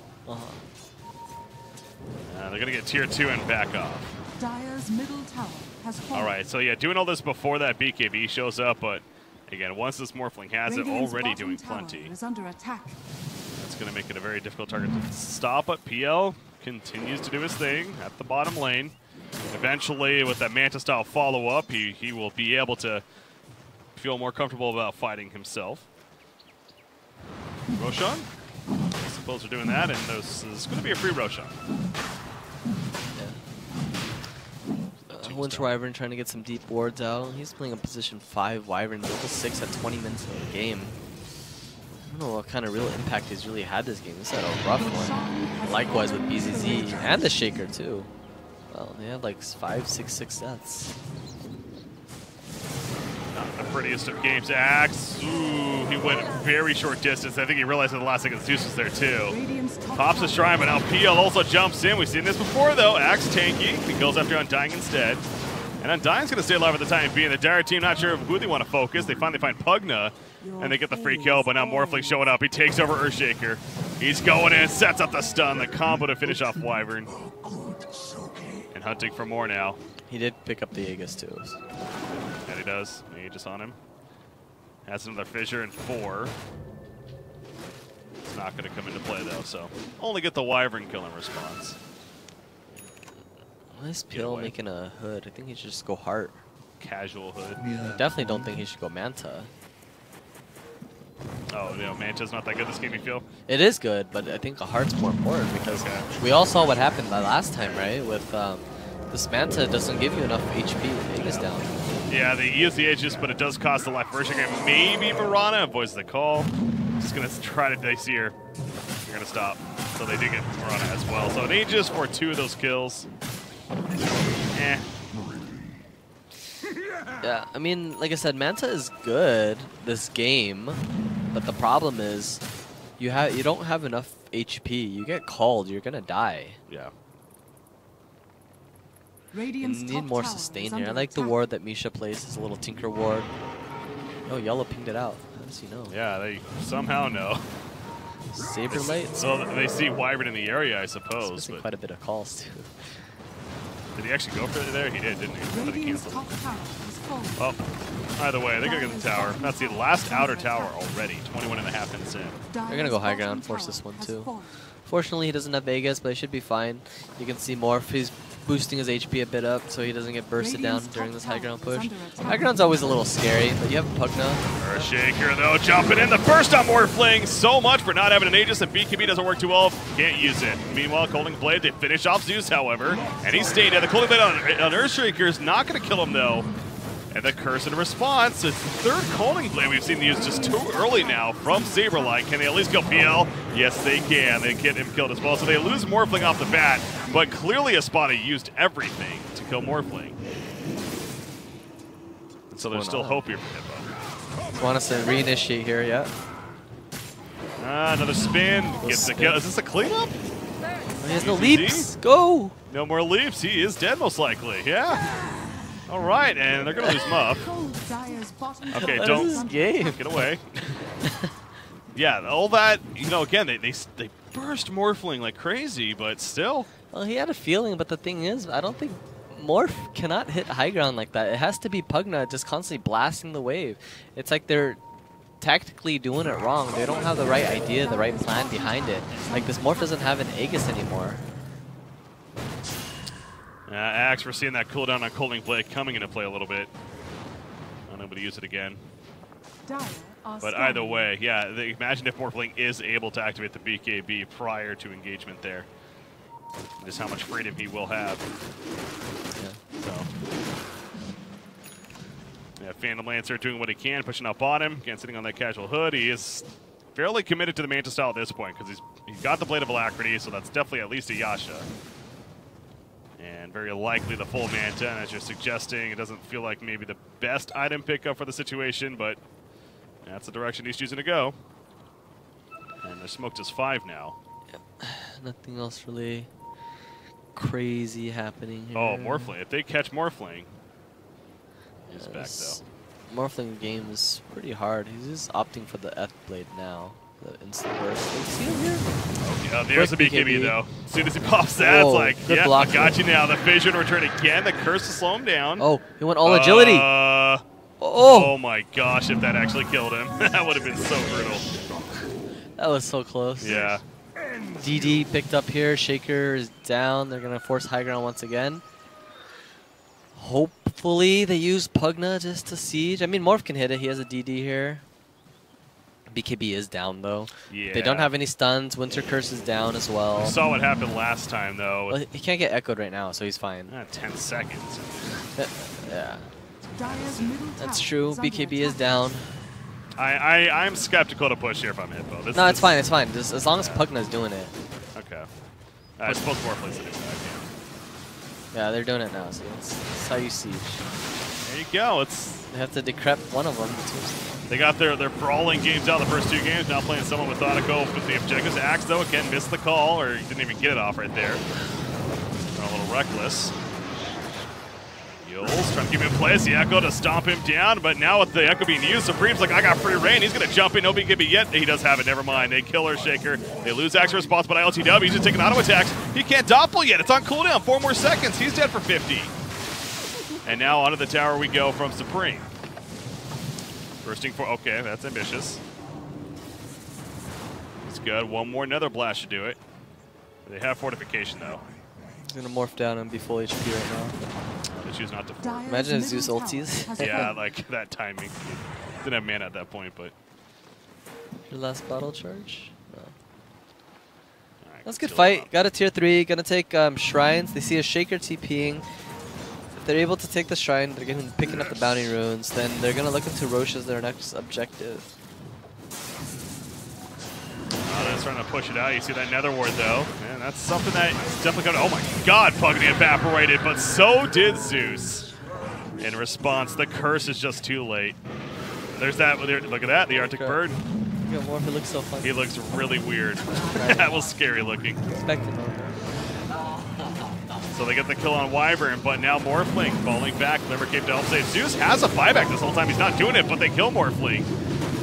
They're going to get tier 2 and back off. Dire's middle tower has fallen. All right, so yeah, doing all this before that BKB shows up, but Again, once this Morphling has it, already doing plenty. Is under attack. That's going to make it a very difficult target to stop, but PL continues to do his thing at the bottom lane. Eventually, with that Manta-style follow-up, he will be able to feel more comfortable about fighting himself. Roshan? I suppose we're doing that, and this is going to be a free Roshan. Winter Wyvern trying to get some deep wards out. He's playing a position 5 Wyvern, level 6 at 20 minutes of the game. I don't know what kind of real impact he's really had this game. This is a rough one. Likewise with BZZ and the Shaker too. Well, they had like 5, 6 deaths. Not the prettiest of games. Axe. Ooh, he went very short distance. I think he realized at the last second Zeus was there too. Pops the shrine, but now PL also jumps in. We've seen this before though. Axe tanky. He goes after Undying instead. And Undying's going to stay alive at the time being. The Dire team not sure who they want to focus. They finally find Pugna, and they get the free kill, but now Morphling showing up. He takes over Earthshaker. He's going in, sets up the stun, the combo to finish off Wyvern. And hunting for more now. He did pick up the Aegis too. And he does. Aegis on him. Has another fissure and 4. It's not going to come into play though, so only get the Wyvern kill in response. Nice pill making a hood. I think he should just go heart. Casual hood. Definitely don't think he should go Manta. Oh, Manta's not that good this game, you feel? It is good, but I think a heart's more important because we all saw what happened the last time, right? With this Manta doesn't give you enough HP. Aegis down. Yeah, they use the Aegis, but it does cost a life. Earthshaker, maybe Verana avoids the call. Just going to try to dice here. You're going to stop. So they do get Verana as well. So an Aegis for 2 of those kills. Eh. Yeah, I mean, like I said, Manta is good this game, but the problem is you don't have enough HP. You get called, you're gonna die. Yeah. You need more sustain here. I like the ward that Misha plays. It's a little Tinker ward. Oh, Yellow pinged it out. How does he know? Yeah, they somehow know. Saberlight? So they see Wyvern in the area, I suppose. He's missing quite a bit of calls too. Did he actually go for it there? He did, didn't he? But he canceled. Oh, either way, they're going to get the tower. That's the last outer tower already. 21.5 minutes in. They're going to go high ground, force this one too. Fortunately, he doesn't have Vegas, but he should be fine. You can see Morph. He's boosting his HP a bit up so he doesn't get bursted down during this high ground push. High ground's always a little scary, but you have Pugna. Earthshaker, though, jumping in. The first on Morphling. So much for not having an Aegis, and BKB doesn't work too well. Can't use it. Meanwhile, Colding Blade, they finish off Zeus, however, and he's staying dead. The Colding Blade on Earthshaker is not going to kill him, though. And the curse in response, it's the 3rd Colding Blade we've seen used just too early now from Saberlight. Can they at least kill PL? Yes, they can. They get him killed as well. So they lose Morphling off the bat, but clearly Espada used everything to kill Morphling. And so there's still hope here for Hippo. Want us to reinitiate here, yeah. Another spin. Gets the kill. Is this a cleanup? He has no leaps. Go! No more leaps. He is dead most likely. Yeah. All right, and they're going to lose Muff. Okay, don't get away. Yeah, all that, again, they burst Morphling like crazy, but still. Well, he had a feeling, but the thing is, I don't think Morph cannot hit high ground like that. It has to be Pugna just constantly blasting the wave. It's like they're tactically doing it wrong. They don't have the right idea, the right plan behind it. Like, this Morph doesn't have an Aegis anymore. Axe, we're seeing that cooldown on Colding Blade coming into play a little bit. I don't know, but use it again. But either way, yeah, imagine if Morphling is able to activate the BKB prior to engagement there. Just how much freedom he will have. Yeah. So. Yeah, Phantom Lancer doing what he can, pushing up on him. Again, sitting on that casual hood. He is fairly committed to the Manta style at this point because he's got the Blade of Alacrity, so that's definitely at least a Yasha. And very likely the full Manta, and as you're suggesting, it doesn't feel like maybe the best item pickup for the situation, but that's the direction he's choosing to go. And they're smoked as 5 now. Yep. Nothing else really crazy happening here. Oh, Morphling. If they catch Morphling, he's back though. Morphling game is pretty hard. He's just opting for the F blade now. The instant burst. You see him here? Oh, yeah, there's a BKB though. As soon as he pops that, it's like, yeah, I got you now. The Fission return again. The curse to slow him down. Oh, he went all agility. Oh my gosh, if that actually killed him. That would have been so brutal. That was so close. Yeah. DD picked up here. Shaker is down. They're going to force high ground once again. Hopefully they use Pugna just to siege. I mean, Morph can hit it. He has a DD here. BKB is down, though. Yeah. They don't have any stuns. Winter Curse is down as well. We saw what happened last time, though. Well, he can't get echoed right now, so he's fine. 10 seconds. Yeah. Dire's middle That's tower true. is under BKB is attack. down. I'm skeptical to push here if I'm Hippo. No, it's fine. It's fine. Just as long as Pugna's doing it. Okay. I suppose more plays to do that. Yeah, they're doing it now, so that's how you siege. There you go. They have to decrep one of them. They got their brawling games out the first 2 games. Now playing somewhat methodical with the objectives. Axe, though, again, missed the call, or he didn't even get it off right there. A little reckless. Yules trying to keep him in place. The Echo to stomp him down, but now with the Echo being used, Supreme's like, I got free reign. He's going to jump in. No BKB yet. He does have it. Never mind. They kill her Shaker. They lose Axe response, but ILTW, he's just taking auto attacks. He can't doppel yet. It's on cooldown. 4 more seconds. He's dead for 50. And now onto the tower we go from Supreme. Bursting for, okay, that's ambitious. It's good. One more Nether Blast should do it. They have fortification, though. He's going to morph down and be full HP right now. They choose not to. Dire's Imagine if middle Zeus tower ultis. has Yeah, fallen. like that timing. Didn't have mana at that point, but. Your last battle charge? No. Right, That's a good still fight. up. Got a tier 3. Gonna take shrines. They see a Shaker TPing. If they're able to take the shrine, they're picking up the bounty runes. Then they're gonna look into Roche as their next objective. They're trying to push it out. You see that Nether Ward, though. Man, that's something that is definitely going to. Oh my god, Pugna evaporated, but so did Zeus. In response, the curse is just too late. There's that. Look at that, the Arctic Bird. Yeah, Morph, it looks so fun. He looks really weird. That was scary looking. Expect him over. So they get the kill on Wyvern, but now Morphling falling back. Glimmer Cape to help save. Zeus has a buyback this whole time. He's not doing it, but they kill Morphling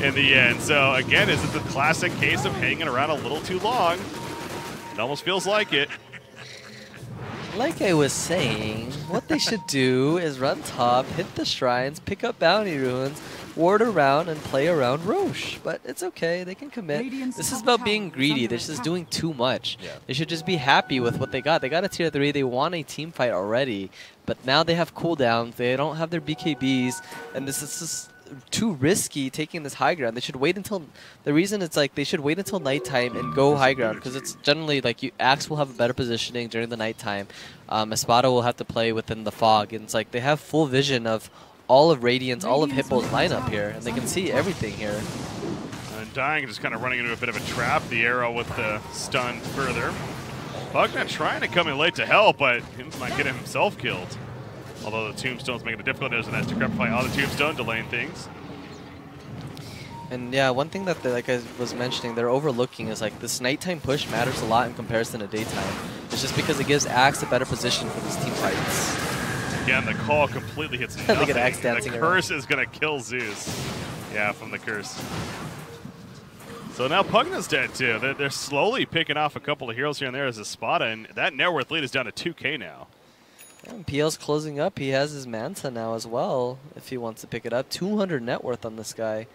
in the end. So again, is it the classic case of hanging around a little too long? It almost feels like it. Like I was saying, what they should do is run top, hit the shrines, pick up bounty runes, ward around, and play around Roche. But it's okay, they can commit. Radiant's This is top about tower being is greedy. under They're just attack. doing too much. Yeah. They should just be happy with what they got. They got a tier 3, they won a team fight already, but now they have cooldowns, they don't have their BKBs, and this is just too risky taking this high ground. They should wait until, the reason it's like they should wait until nighttime and go high ground, because it's generally like Axe will have a better positioning during the nighttime. Espada will have to play within the fog, and it's like they have full vision of all of Radiant's, all of Hippo's lineup here, and they can see everything here. And Dying just kind of running into a bit of a trap. The arrow with the stun further. Pugna trying to come in late to help, but he might get himself killed. Although the Tombstone's making it difficult, there's that Decrepify on the Tombstone, delaying things. And yeah, one thing that, like I was mentioning, they're overlooking is like this nighttime push matters a lot in comparison to daytime. It's just because it gives Axe a better position for these team fights. Again, the call completely hits nothing. Look at Axe dancing the around. curse is going to kill Zeus. Yeah, from the curse. So now Pugna's dead too. They're slowly picking off a couple of heroes here and there as Espada, and that net worth lead is down to 2K now. And PL's closing up. He has his Manta now as well, if he wants to pick it up. 200 net worth on this guy.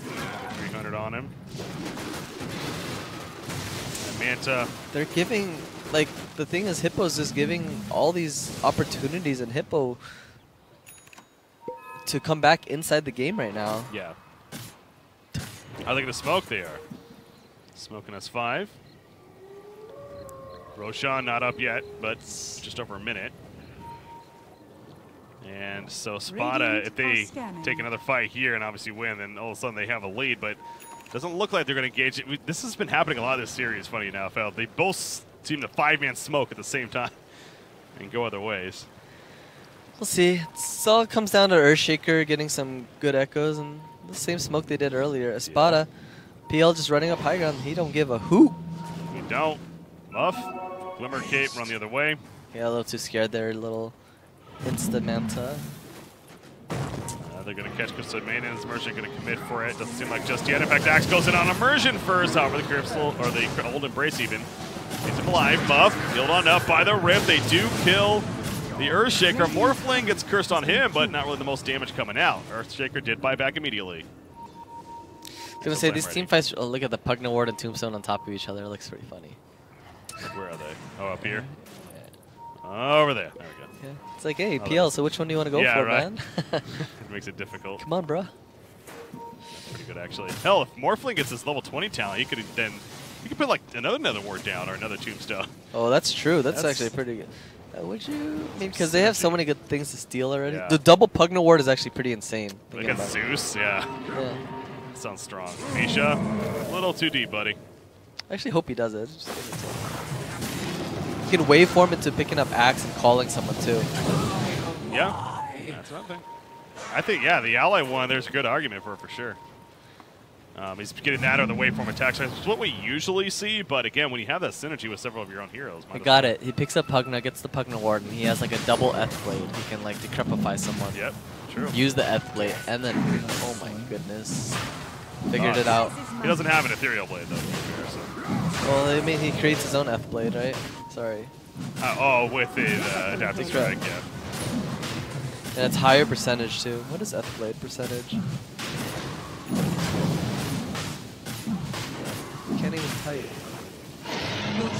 300 on him. And Manta. They're giving, like, the thing is Hippo's just giving all these opportunities in Hippo to come back inside the game right now. Yeah. How are they going to smoke? They are. Smoking S5. Roshan not up yet, but just over a minute. And so Espada, Radiant if they are scanning. take another fight here and obviously win, then all of a sudden they have a lead, but it doesn't look like they're going to engage it. This has been happening a lot this series, funny enough. They both seem to 5-man smoke at the same time and go other ways. We'll see. It all comes down to Earthshaker getting some good echoes and the same smoke they did earlier. Espada, PL just running up high ground. He don't give a hoot. We don't. Muff, Glimmer Cape run the other way. Yeah, a little too scared there. Little insta Manta. They're going to catch Crystal Maintenance. Immersion going to commit for it. Doesn't seem like just yet. In fact, Axe goes in on Immersion first. However, the Crystal, or the Old Embrace even, keeps him alive. Muff, healed on up by the Rip. They do kill The Earthshaker, Morphling gets cursed on him, but not really the most damage coming out. Earthshaker did buy back immediately. I was gonna say, these team fights, look at the Pugna Ward and Tombstone on top of each other. It looks pretty funny. Where are they? Oh, up here? Over there. There we go. Yeah. It's like, hey, PL, so which one do you want to go for, right. man? It makes it difficult. Come on, bro. Pretty good, actually. Hell, if Morphling gets this level 20 talent, he could then... He could put, like, another ward down or another Tombstone. Oh, that's true. That's actually pretty good. Would you? I mean, because they have so many good things to steal already. Yeah. The double Pugna Ward is actually pretty insane. Like a Zeus? Yeah. Yeah. Sounds strong. Misha, a little too deep, buddy. I actually hope he does it. Just give it to him. You can waveform into picking up Axe and calling someone too. Yeah, that's another thing. I think, yeah, the ally one, there's a good argument for sure. He's getting that or the waveform attacks. It's what we usually see, but again, when you have that synergy with several of your own heroes. I got it. He picks up Pugna, gets the Pugna Ward, and he has like a double Eth Blade. He can like decrepify someone. Yep, true. Use the Eth Blade, and then, oh my goodness. Figured it out. He doesn't have an Ethereal Blade, though. So. Well, I mean, he creates his own Eth Blade, right? Sorry. With the Adaptive Strike, yeah. And it's higher percentage, too. What is Eth Blade percentage? Can't even type.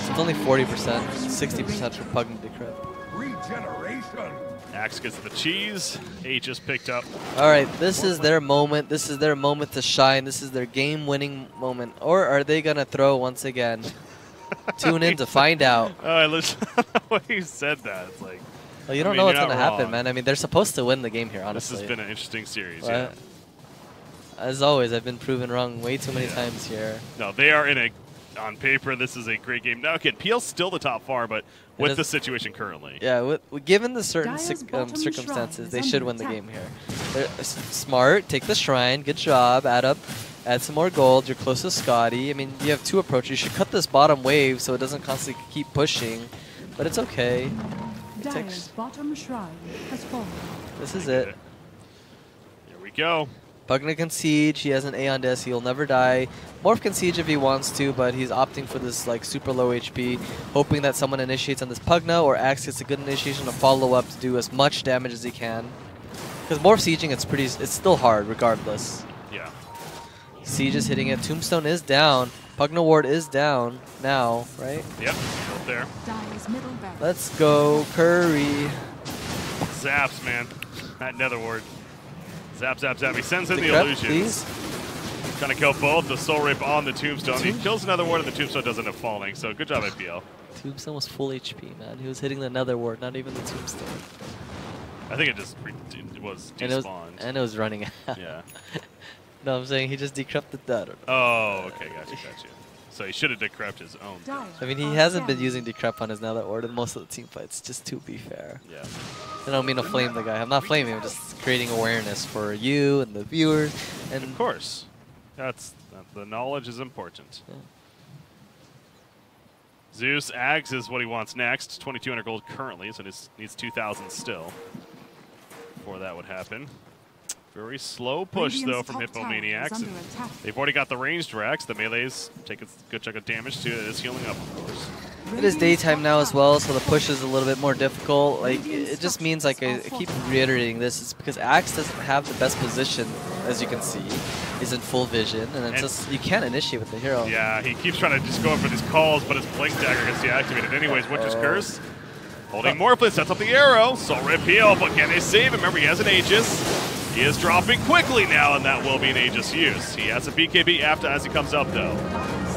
It's only 40%, 60% for Pugna Decrypt. Regeneration. Axe gets the cheese. H is picked up. All right, this is their moment. This is their moment to shine. This is their game-winning moment. Or are they gonna throw once again? Tune in to find out. Oh, I listen when you said that. It's like. Well, you don't know what's gonna happen, man. I mean, they're supposed to win the game here, honestly. This has been an interesting series. But, yeah. As always, I've been proven wrong way too many times here. No, they are in a. On paper, this is a great game. Now, again, PL's still the top far, but with the situation currently. Yeah, given the certain circumstances, they should win the game here. They're smart, take the shrine, good job, add some more gold, you're close to Scotty. I mean, you have two approaches. You should cut this bottom wave so it doesn't constantly keep pushing, but it's okay. Dire's bottom shrine has fallen. This is it. Here we go. Pugna can siege, he has an A on this, he'll never die. Morph can siege if he wants to, but he's opting for this like super low HP, hoping that someone initiates on this Pugna or Axe gets a good initiation to follow up to do as much damage as he can. Because Morph sieging, it's still hard regardless. Yeah. Siege is hitting it, Tombstone is down, Pugna Ward is down now, right? Yep, up there. Dire's middle barracks. Let's go, Curry. Zaps, man. That Nether Ward. Zap, zap, zap. He sends in the Decrypt, illusions. please. Trying to kill both. The Soul Rip on the Tombstone. He kills another ward and the Tombstone doesn't end up falling. So good job, APL. Tombstone was full HP, man. He was hitting the Nether Ward, not even the Tombstone. I think it just was despawned. And it was running out. Yeah. No, I'm saying he just decrypted that. Oh, okay. Gotcha. So he should have decrypted his own. I mean, he hasn't been using decrypt on his Nether Ward in most of the team fights, just to be fair. Yeah. I don't mean to flame the guy. I'm not flaming him, I'm just creating awareness for you and the viewers. And of course. The knowledge is important. Yeah. Zeus, Ags is what he wants next. 2,200 gold currently, so it needs 2,000 still before that would happen. Very slow push, though, from Hippomaniacs. They've already got the ranged Rex. The melees take a good chunk of damage, too. It is healing up, of course. It is daytime now as well, so the push is a little bit more difficult. Like, it just means, like, I keep reiterating this, it's because Axe doesn't have the best position, as you can see. He's in full vision, and it's just, you can't initiate with the hero. Yeah, he keeps trying to just go in for these calls, but his Blink Dagger gets deactivated anyways. Witch's Curse. Holding Morphlin, sets up the arrow. Soul Rip heal, but can they save him? Remember, he has an Aegis. He is dropping quickly now, and that will be an Aegis use. He has a BKB after as he comes up, though.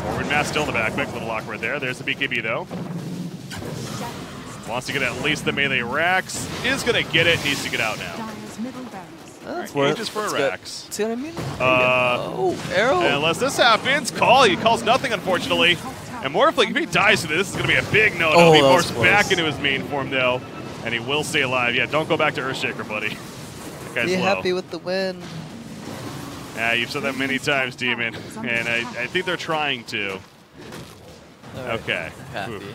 Forward mass still in the backpack, little awkward there. There's the BKB, though. Wants to get at least the melee Rax. Is going to get it, needs to get out now. That's worth Aegis for a Rax. See what I mean? Arrow. Unless this happens, he calls nothing, unfortunately. And Morphling, if he dies to this is going to be a big no-no. He morphs back into his main form, though, and he will stay alive. Yeah, don't go back to Earthshaker, buddy. Be happy with the win. Yeah, you've said that many times, Demon, and I think they're trying to. Right. Okay. Happy.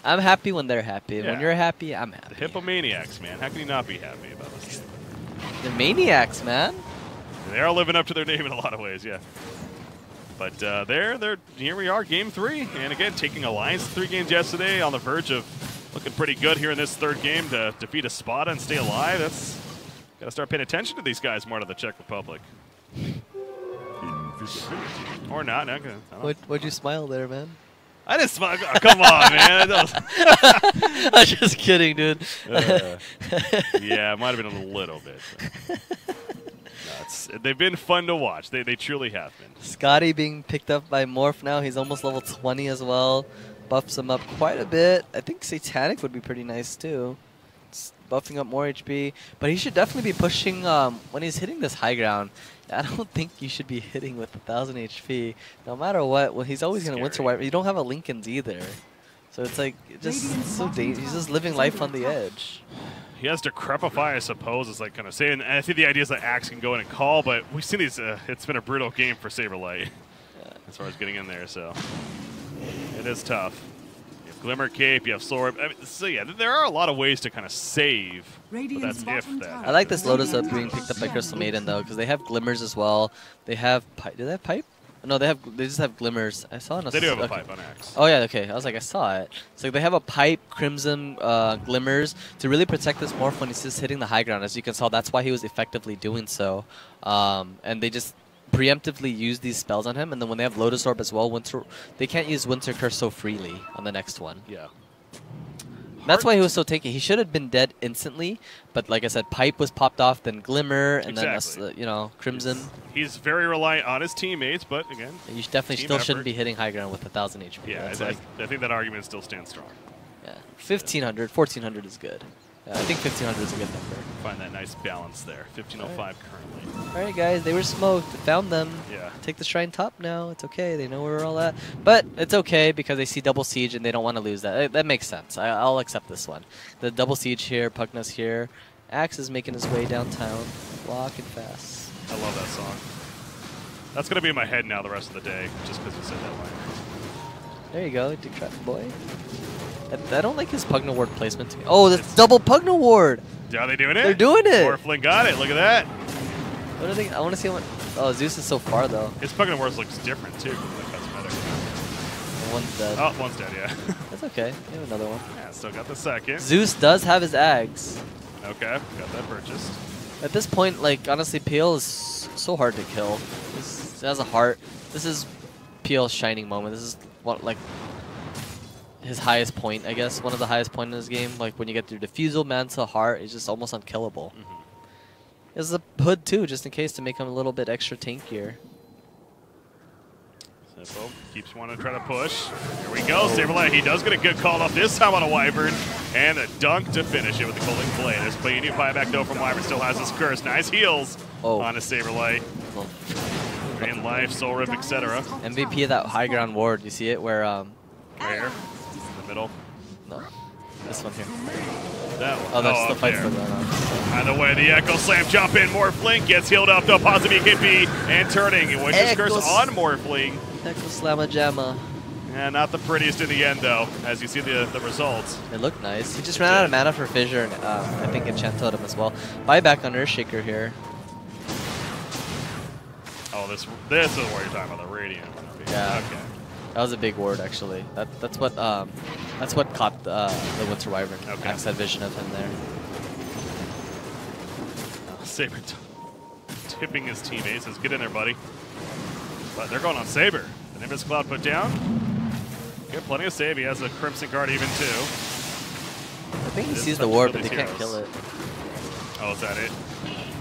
I'm happy when they're happy. Yeah. When you're happy, I'm happy. The Hippomaniacs, man. How can you not be happy about this? The Maniacs, man. They are living up to their name in a lot of ways, yeah. But here we are, Game 3, and again, taking Alliance 3 games yesterday, on the verge of looking pretty good here in this third game to defeat Espada and stay alive. That's got to start paying attention to these guys more to the Czech Republic. Or not. What'd you smile there, man? I didn't smile. Oh, come on, man. I'm just kidding, dude. Yeah, it might have been a little bit. They've been fun to watch. They truly have been. Scotty being picked up by Morph now. He's almost level 20 as well. Buffs him up quite a bit. I think Satanic would be pretty nice too. It's buffing up more HP. But he should definitely be pushing when he's hitting this high ground. I don't think you should be hitting with 1,000 HP. No matter what, well, he's always going to Winter Wipe. You don't have a Lincoln's either. So it's like, just so dangerous. He's just living life on the edge. He has Decrepify, I suppose, is like kind of saying. And I think the idea is that Axe can go in and call, but we've seen these. It's been a brutal game for Saberlight as far as getting in there, so it is tough. You have Glimmer Cape, you have Sword. I mean, so yeah, there are a lot of ways to kind of save. But that's if that. I like this Lotus up being picked up by Crystal Maiden though, because they have Glimmers as well. They have Pipe. Do they have Pipe? No, they just have Glimmers. I saw it. They do have a Pipe on Axe. Oh yeah, okay. I was like, I saw it. So they have a Pipe, Crimson, Glimmers to really protect this Morph when he's just hitting the high ground. As you can tell, that's why he was effectively doing so. And they just preemptively use these spells on him. And then when they have Lotus Orb as well, they can't use Winter Curse so freely on the next one. Yeah. That's why he was so tanky. He should have been dead instantly, but like I said, Pipe was popped off, then Glimmer, and then Crimson. He's very reliant on his teammates, but again, you definitely still shouldn't be hitting high ground with 1,000 HP. Yeah, I think that argument still stands strong. Yeah, 1,500, 1,400 is good. I think 1,500 is a good number. Find that nice balance there. 1,505 currently. All right, guys, they were smoked. Found them. Yeah. Take the shrine top now. It's okay. They know where we're all at. But it's okay because they see double siege and they don't want to lose that. That makes sense. I'll accept this one. The double siege here, Pugna's here. Axe is making his way downtown, walking fast. I love that song. That's gonna be in my head now the rest of the day, just because you said that line. There you go, Dick Trap Boy. I don't like his Pugna Ward placement to me. Oh, that's double Pugna Ward! Are they doing it? They're doing it! Morphling got it, look at that! What are they? I want to see what. Oh, Zeus is so far though. His Pugna Ward looks different too, from the cosmetic. One's dead. Oh, one's dead, yeah. That's okay. We have another one. Yeah, still got the second. Zeus does have his Ags. Okay, got that purchased. At this point, like, honestly, PL is so hard to kill. This has a heart. This is PL's shining moment. This is what, like, his highest point, I guess. One of the highest points in this game. Like, when you get through Diffusal, Manta, Heart, it's just almost unkillable. There's a hood, too, just in case to make him a little bit extra tankier. Simple. Keeps wanting to try to push. Here we go. Saberlight, he does get a good call off this time on a Wyvern. And a dunk to finish it with the Culling Blade. There's playing new back though from Wyvern. Still has his curse. Nice heals on a Saberlight. In life, Soul Rip, etc. MVP of that high ground ward. You see it where Where? In the middle? No. This one here. That one. Oh, that's the fight for that. Either way, the Echo Slam jump in. Morphling gets healed up though. Positive EKP and turning. Witch's Curse on Morphling. Echo Slamma Jamma. Yeah, not the prettiest in the end though, as you see the results. It looked nice. He just ran out of mana for Fissure and I think Enchant Totem as well. Buyback on Earthshaker here. Oh, this is what you're talking about, the Radiant. Yeah. Okay. That was a big ward actually. That's what caught the Winter Wyvern. Okay. Axe had vision of him there. Saber tipping his teammates. Says, get in there, buddy. But they're going on Saber. The Nimbus Cloud put down. Get plenty of save. He has a Crimson Guard even too. I think he sees the ward, but they can't kill it. Oh, is that it?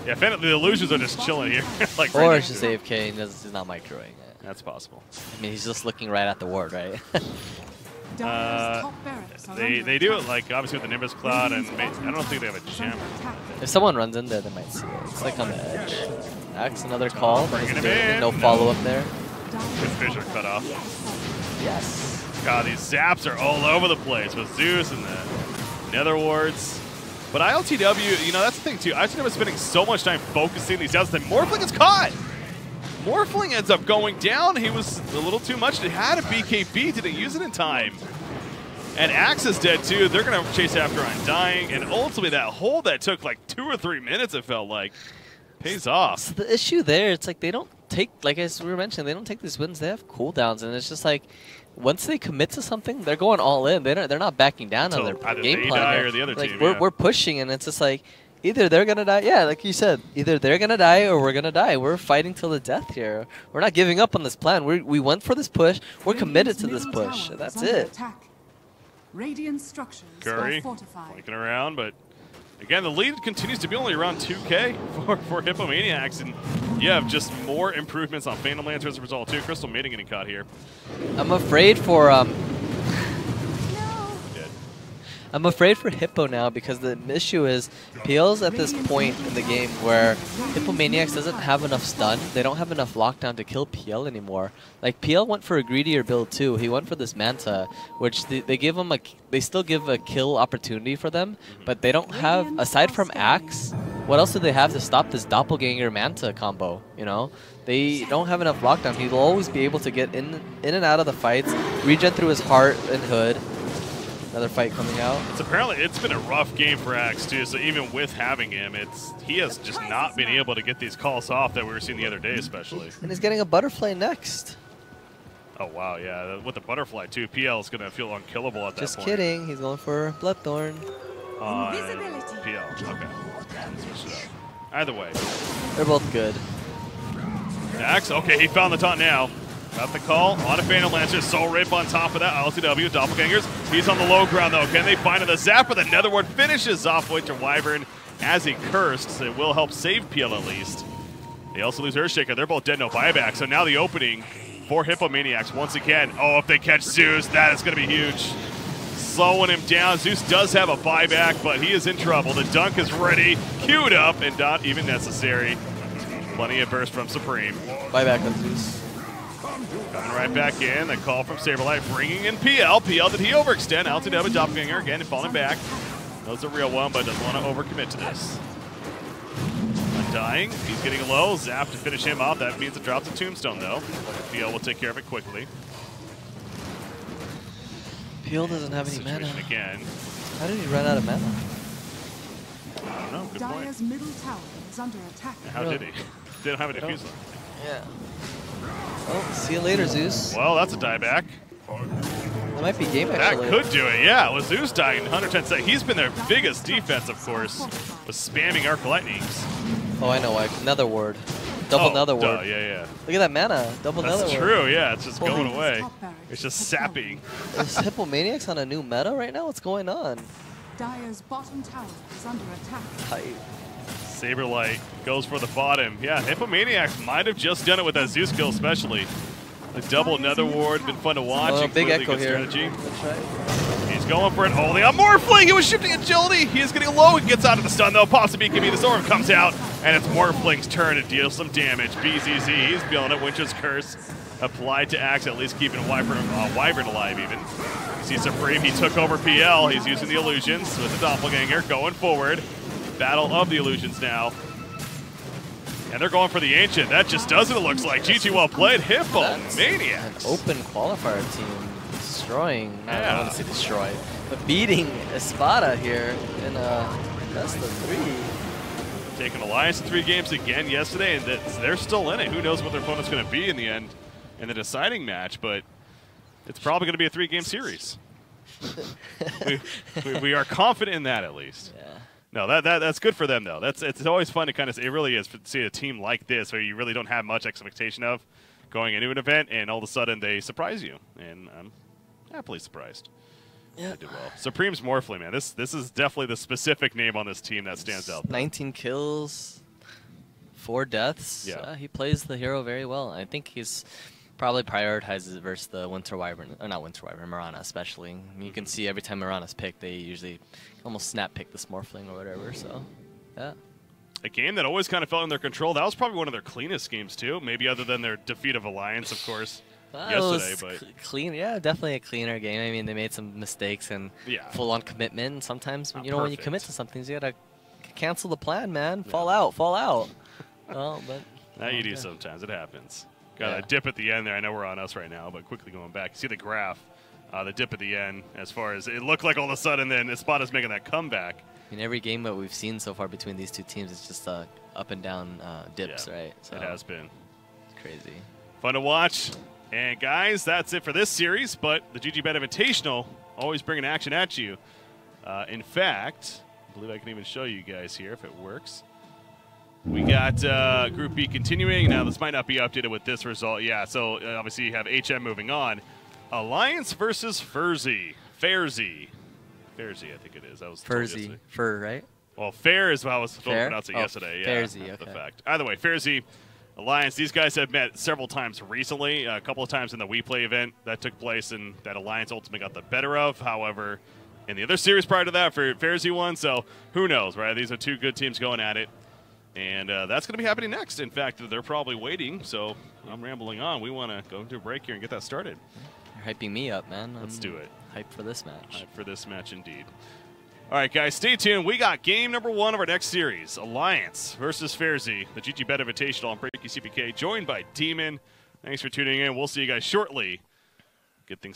Yeah, the illusions are just chilling here. Like or it's just AFK and he's not microing it. That's possible. I mean, he's just looking right at the ward, right? They do it like obviously with the Nimbus Cloud, and I don't think they have a gem. If someone runs in there, they might see it. It's like on the edge. Axe, another call. Bringing him in. No follow up there. Good Fissure cut off. Yes. God, these zaps are all over the place with Zeus and the Nether Wards. But ILTW, you know, that's the thing too. ILTW is spending so much time focusing these outs that Morphling gets caught. Morphling ends up going down. He was a little too much. It had a BKB. Didn't use it in time. And Axe is dead too. They're going to chase after Undying. And ultimately that hold that took like 2 or 3 minutes, it felt like, pays off. So the issue there, it's like they don't take, like as we were mentioning, they don't take these wins. They have cooldowns, and it's just like once they commit to something, they're going all in. They're not backing down on their game plan. Or the other like team, we're pushing, and it's just like either they're gonna die. Yeah, like you said, either they're gonna die or we're gonna die. We're fighting till the death here. We're not giving up on this plan. We went for this push. We're committed to this push. That's it. Radiant structures Curry are fortified. flanking around, but again, the lead continues to be only around 2K for Hippomaniacs, and you have just more improvements on Phantom Lancer as a result too. Crystal Maiden getting caught here. I'm afraid for I'm afraid for Hippo now because the issue is PL's at this point in the game where Hippomaniacs doesn't have enough stun. They don't have enough lockdown to kill PL anymore. Like PL went for a greedier build too. He went for this Manta, which they give him they still give a kill opportunity for them, but they don't have, aside from Axe, what else do they have to stop this Doppelganger Manta combo? You know, they don't have enough lockdown. He'll always be able to get in and out of the fights, regen through his heart and hood. Another fight coming out. It's been a rough game for Axe too. So even with having him, he has just not been able to get these calls off that we were seeing the other day, especially. And he's getting a butterfly next. Oh wow, yeah, with the butterfly too, PL is gonna feel unkillable at that point. Just kidding. He's going for Bloodthorn. PL. Okay. Switch it up. Either way, they're both good. Axe. Okay, he found the taunt now. Got the call on a Phantom Lancer. Soul Rip on top of that. LCW, Doppelgangers. He's on the low ground, though. Can they find the Zapper? The Netherward finishes off Winter Wyvern as he cursed. So it will help save PL at least. They also lose Earthshaker. They're both dead, no buyback. So now the opening for Hippomaniacs once again. Oh, if they catch Zeus, that is going to be huge. Slowing him down. Zeus does have a buyback, but he is in trouble. The dunk is ready, queued up, and not even necessary. Plenty of burst from Supreme. Buyback on Zeus. Coming right back in, the call from Saberlight, bringing in PL. PL, did he overextend? LTW, Doppelganger again, and falling back. Knows the real one, but doesn't want to overcommit to this. Undying, he's getting low. Zap to finish him off. That means it drops a tombstone, though. PL will take care of it quickly. PL doesn't have any mana. Again. How did he run out of mana? I don't know, good Dire's point. middle tower is under attack. How did he? They don't have a diffuser. Yeah. Oh, see you later, Zeus. Well, that's a dieback. That might be game, actually. That could do it, yeah. With Zeus dying in 110 seconds. He's been their biggest defense, of course, with spamming Arc Lightnings. Oh, I know why. Nether Ward. Double Nether Ward. Yeah. Look at that mana. Double Nether Ward. That's true, yeah. It's just going away. It's just sapping. Is Hippomaniacs on a new meta right now? What's going on? Dire's bottom tower is under attack. Tight. Saberlight goes for the bottom. Yeah, Hippomaniacs might have just done it with that Zeus kill, especially. The double Nether Ward, been fun to watch. Oh, big echo good here. Strategy. That's right. He's going for it. Holding on Morphling. He was shifting agility. He is getting low. He gets out of the stun, though. Possibly can be the Storm comes out, and it's Morphling's turn to deal some damage. BZZ, he's feeling it. Winter's Curse applied to Axe, at least keeping Wyvern alive, even. You see Supreme, he took over PL. He's using the illusions with the Doppelganger going forward. Battle of the illusions now. And they're going for the Ancient. That just does it, it looks like. GG, well played. Hippomaniacs. An open qualifier team destroying, I don't want to say destroy, but beating Espada here in a best of 3. Taking Alliance in 3 games again yesterday, and they're still in it. Who knows what their opponent's going to be in the end in the deciding match, but it's probably going to be a 3-game series. we are confident in that, at least. Yeah. No, that's good for them, though. It's always fun to kind of, it really is, to see a team like this where you really don't have much expectation of going into an event, and all of a sudden they surprise you, and I'm happily surprised. Yeah. They did well. Supreme's Morphling, man. This is definitely the specific name on this team that stands out. 19 kills, 4 deaths. Yeah. He plays the hero very well. I think he's probably prioritizes it versus the Winter Wyvern, or not Winter Wyvern, Mirana especially. I mean, you can see every time Mirana's picked, they usually almost snap pick the Smorphling or whatever, so, yeah. A game that always kind of felt in their control. That was probably one of their cleanest games, too. Maybe other than their defeat of Alliance, of course, yesterday. But clean, yeah, definitely a cleaner game. I mean, they made some mistakes and full-on commitment. And sometimes, you know, when you commit to something, you got to cancel the plan, man. Fall out. Well, but that you do sometimes. It happens. Got a dip at the end there. I know we're on us right now, but quickly going back. You see the graph, the dip at the end, as far as it looked like all of a sudden then Espada's making that comeback. I mean, every game that we've seen so far between these two teams is just up and down dips, right? So it has been. It's crazy. Fun to watch. And guys, that's it for this series, but the GG.Bet Invitational always bringing action at you. In fact, I believe I can even show you guys here if it works. We got Group B continuing. Now, this might not be updated with this result. Yeah, so obviously you have HM moving on. Alliance versus Furzy. Fairzy, I think it is. That was Furzy. Fur, right? Well, Fair is how I was told to pronounce it oh, yesterday. Yeah, Fairzy, that's okay. the fact. Either way, Fairzy, Alliance, these guys have met several times recently. A couple of times in the We Play event that took place and that Alliance ultimately got the better of. However, in the other series prior to that, Fairzy won. So who knows, right? These are two good teams going at it. And that's going to be happening next. In fact, they're probably waiting. So I'm rambling on. We want to go into a break here and get that started. You're hyping me up, man. Let's do it. Hyped for this match. Hyped for this match, indeed. All right, guys, stay tuned. We got game number 1 of our next series, Alliance versus Fairzy, the GG.Bet Invitational on BreakyCPK, joined by DeMoN. Thanks for tuning in. We'll see you guys shortly. Good things.